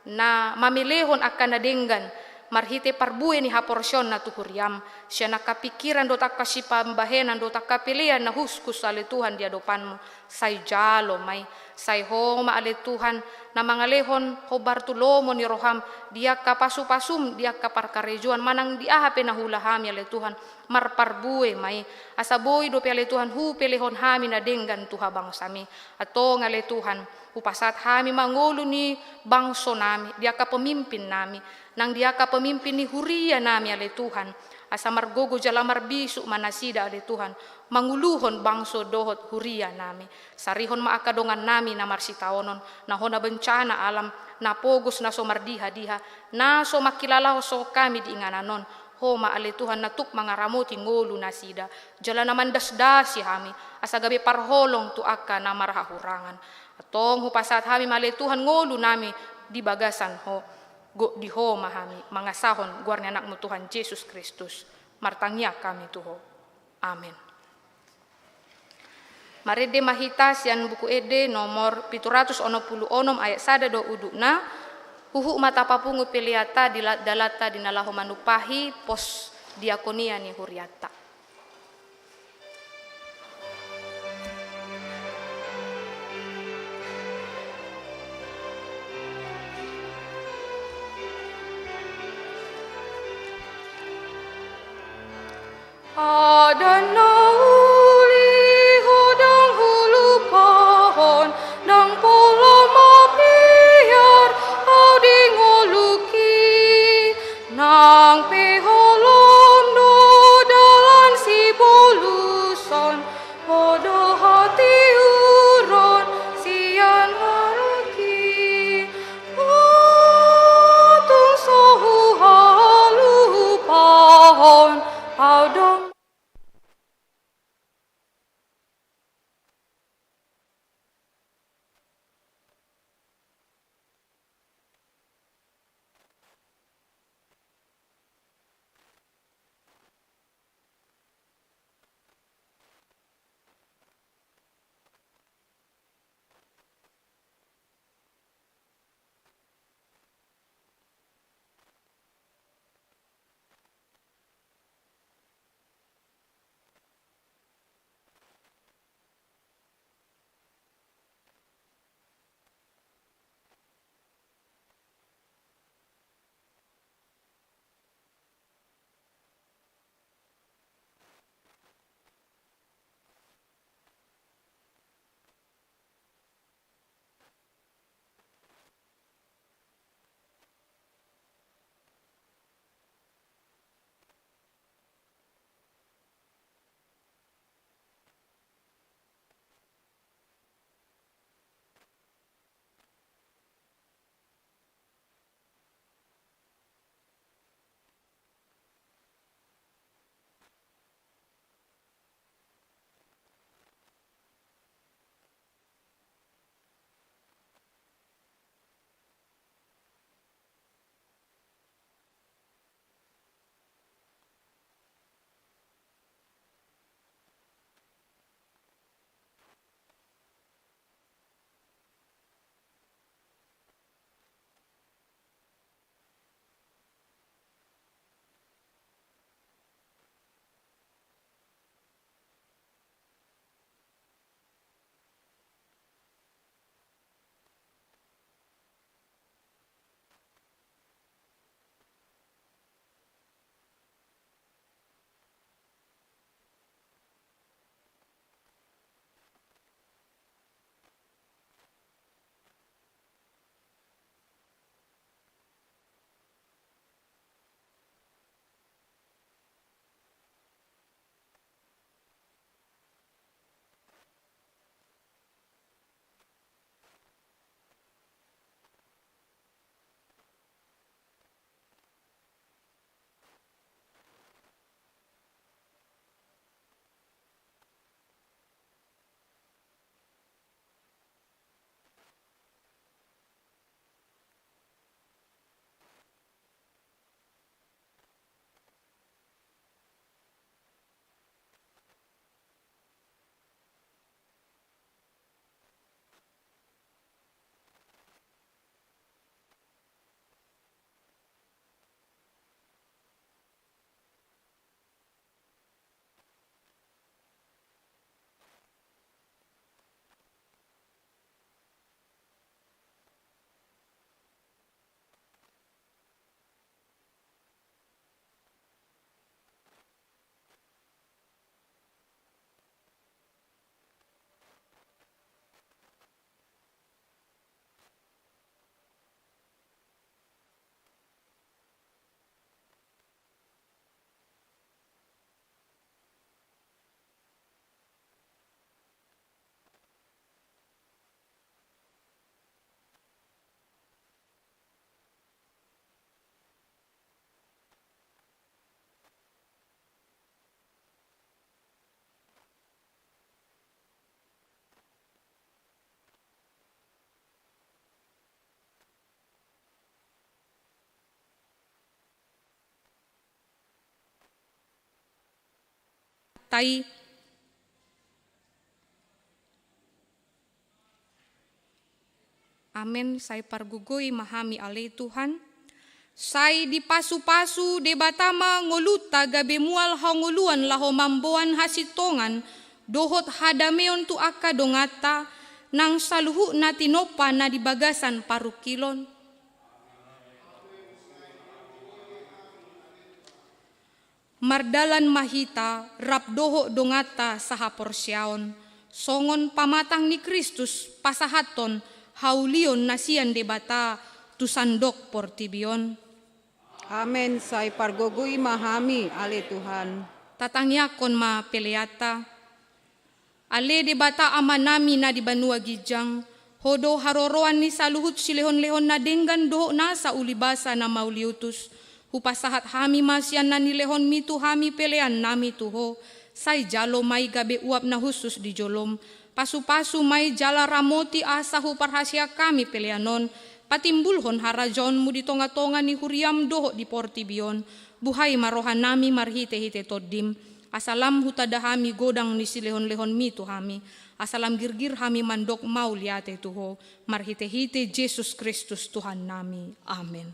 S5: na mamilehon akan nadenggan marhite parbue ni haporsyon na tu huriam, siya nakapikiran do taka si pambahenan do taka pilihan na huskus ale Tuhan dia dopanmu, say jalo may say homa ale Tuhan na mangalehon hobar tulomo ni roham, dia kapasu-pasum dia kaparkarejuan manang diahape na hulahami ale Tuhan marparbue may asaboy do pe ale Tuhan hu pelehon hami na denggan tu habang sami ato ngale Tuhan upasat hami mangulu ni bangso nami, dia ka pemimpin nami, nang dia ka pemimpin ni huria nami ale Tuhan, asa margogo jala marbisu manasida ale Tuhan, manguluhon bangso dohot huria nami, sarihon maakadongan nami na marsitaonon, nahona bencana alam, na pogos na so mardiha-diha, na so makilala so kami di ingananon, homa ale Tuhan natuk mangaramoti ngolu nasida, jala naman dasdasi hami, asa gabi parholong tu aka na marahahurangan. Atong hupasat hami male Tuhan ngolu nami di bagasan ho go di ho mahami mangasahon guarnya anakmu Tuhan Yesus Kristus martangya kami tuho. Amen. Marede mahitas yan buku ede nomor 766 ayat 1 do udukna huhu mata papungu peliata dalata dinalaho manupahi pos diakonia ni huriata. Ada nauli hodang hulu pohon nang polo mapiar au dingoluki nang peholom do dalan si boluson hodo hati uron sian haraki atung sohu halu pohon au dong tai. Amin. Sai pargugui mahami ale Tuhan. Sai di pasu-pasu debatama ngoluta gabe mual hanguluan laho mamboan hasitongan dohot hadameon tu aka dongata nang saluhu na tinopa na di bagasan parukilon. Mardalan mahita rap doho dongata saha porsyaon songon pamatang ni Kristus pasahaton haulion nasian debata tusandok portibion.
S3: Amen. Sai pargogui mahami ale Tuhan.
S5: Tatangyakon ma peleata. Ale debata amanami na di banua gijang. Hodo haroroan ni saluhut silehon-lehon na denggan doho na sa ulibasa na mauliutus. Hupasahat hami masyan na nilehon mitu hami pelean nami tuho. Sai jalo may gabe uap na husus di jolom. Pasu-pasu may jala ramoti asa huparhasya kami peleanon. Patimbulhon harajon mu di tonga-tonga ni huriam doho di portibion. Buhay marohan nami marhite-hite todim. Asalam hutadahami godang ni silehon-lehon mitu hami. Asalam girgir hami mandok mau liate tuho. Marhite-hite Yesus Kristus Tuhan nami. Amin.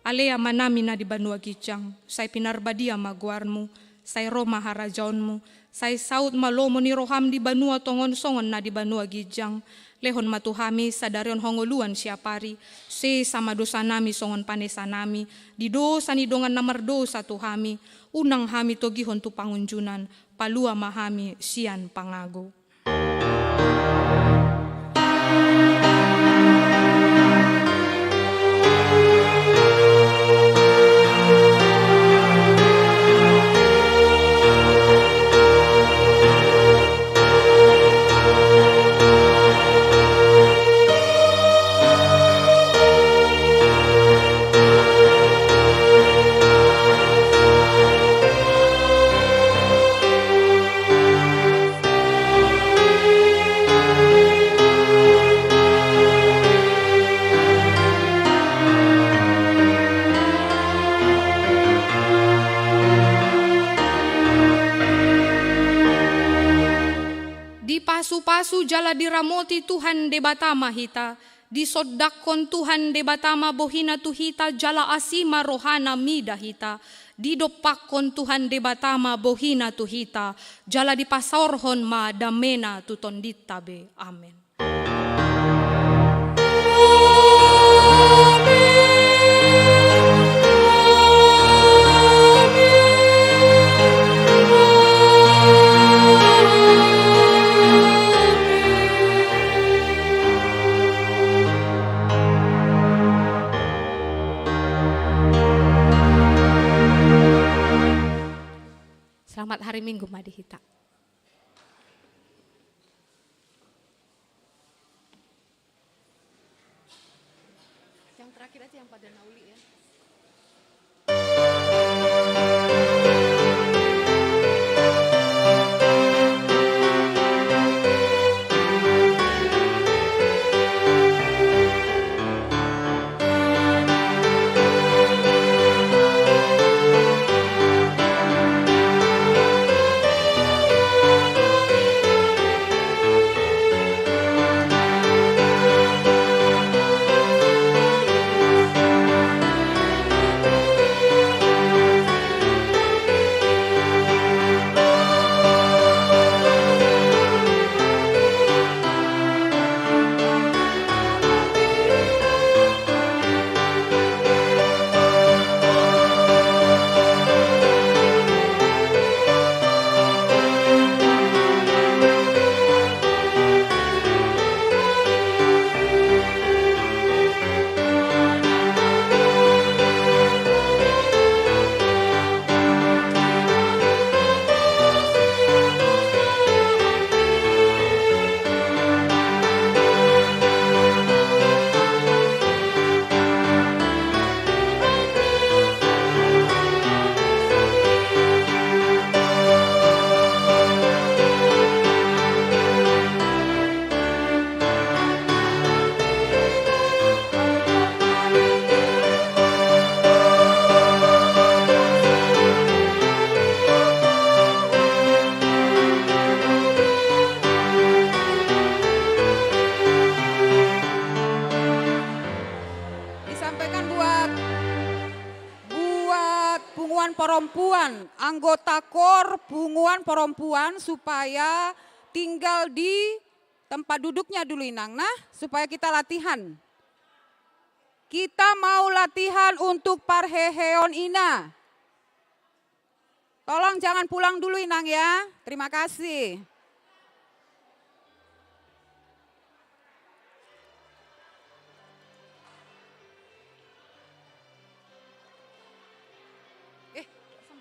S5: Alea manami na di banua gijang, say pinarbadia maguarmu, say Roma harajaonmu, say saut malomo ni roham di banua tongon songon na di banua gijang, lehon matuhami sadarion hongoluan siapari, se sama dosa nami songon panesa nami, di dosa ni dongan namar dosa tuhami, unang hami togihon tu pangunjunan, palua mahami sian pangago. Pasu-pasu jala diramoti Tuhan debatama hita, disodakon Tuhan debatama bohina tuhita jala asima rohana mida hita, didopakon Tuhan debatama bohina tuhita, jala dipasorhon ma damena tutonditabe. Amin. Selamat hari Minggu Madihita. Yang terakhir aja yang pada nauli ya.
S3: perempuan, anggota KOR Bunguan Perempuan supaya tinggal di tempat duduknya dulu Inang. Nah, supaya kita latihan. Kita mau latihan untuk parheheon ina. Tolong jangan pulang dulu Inang ya. Terima kasih.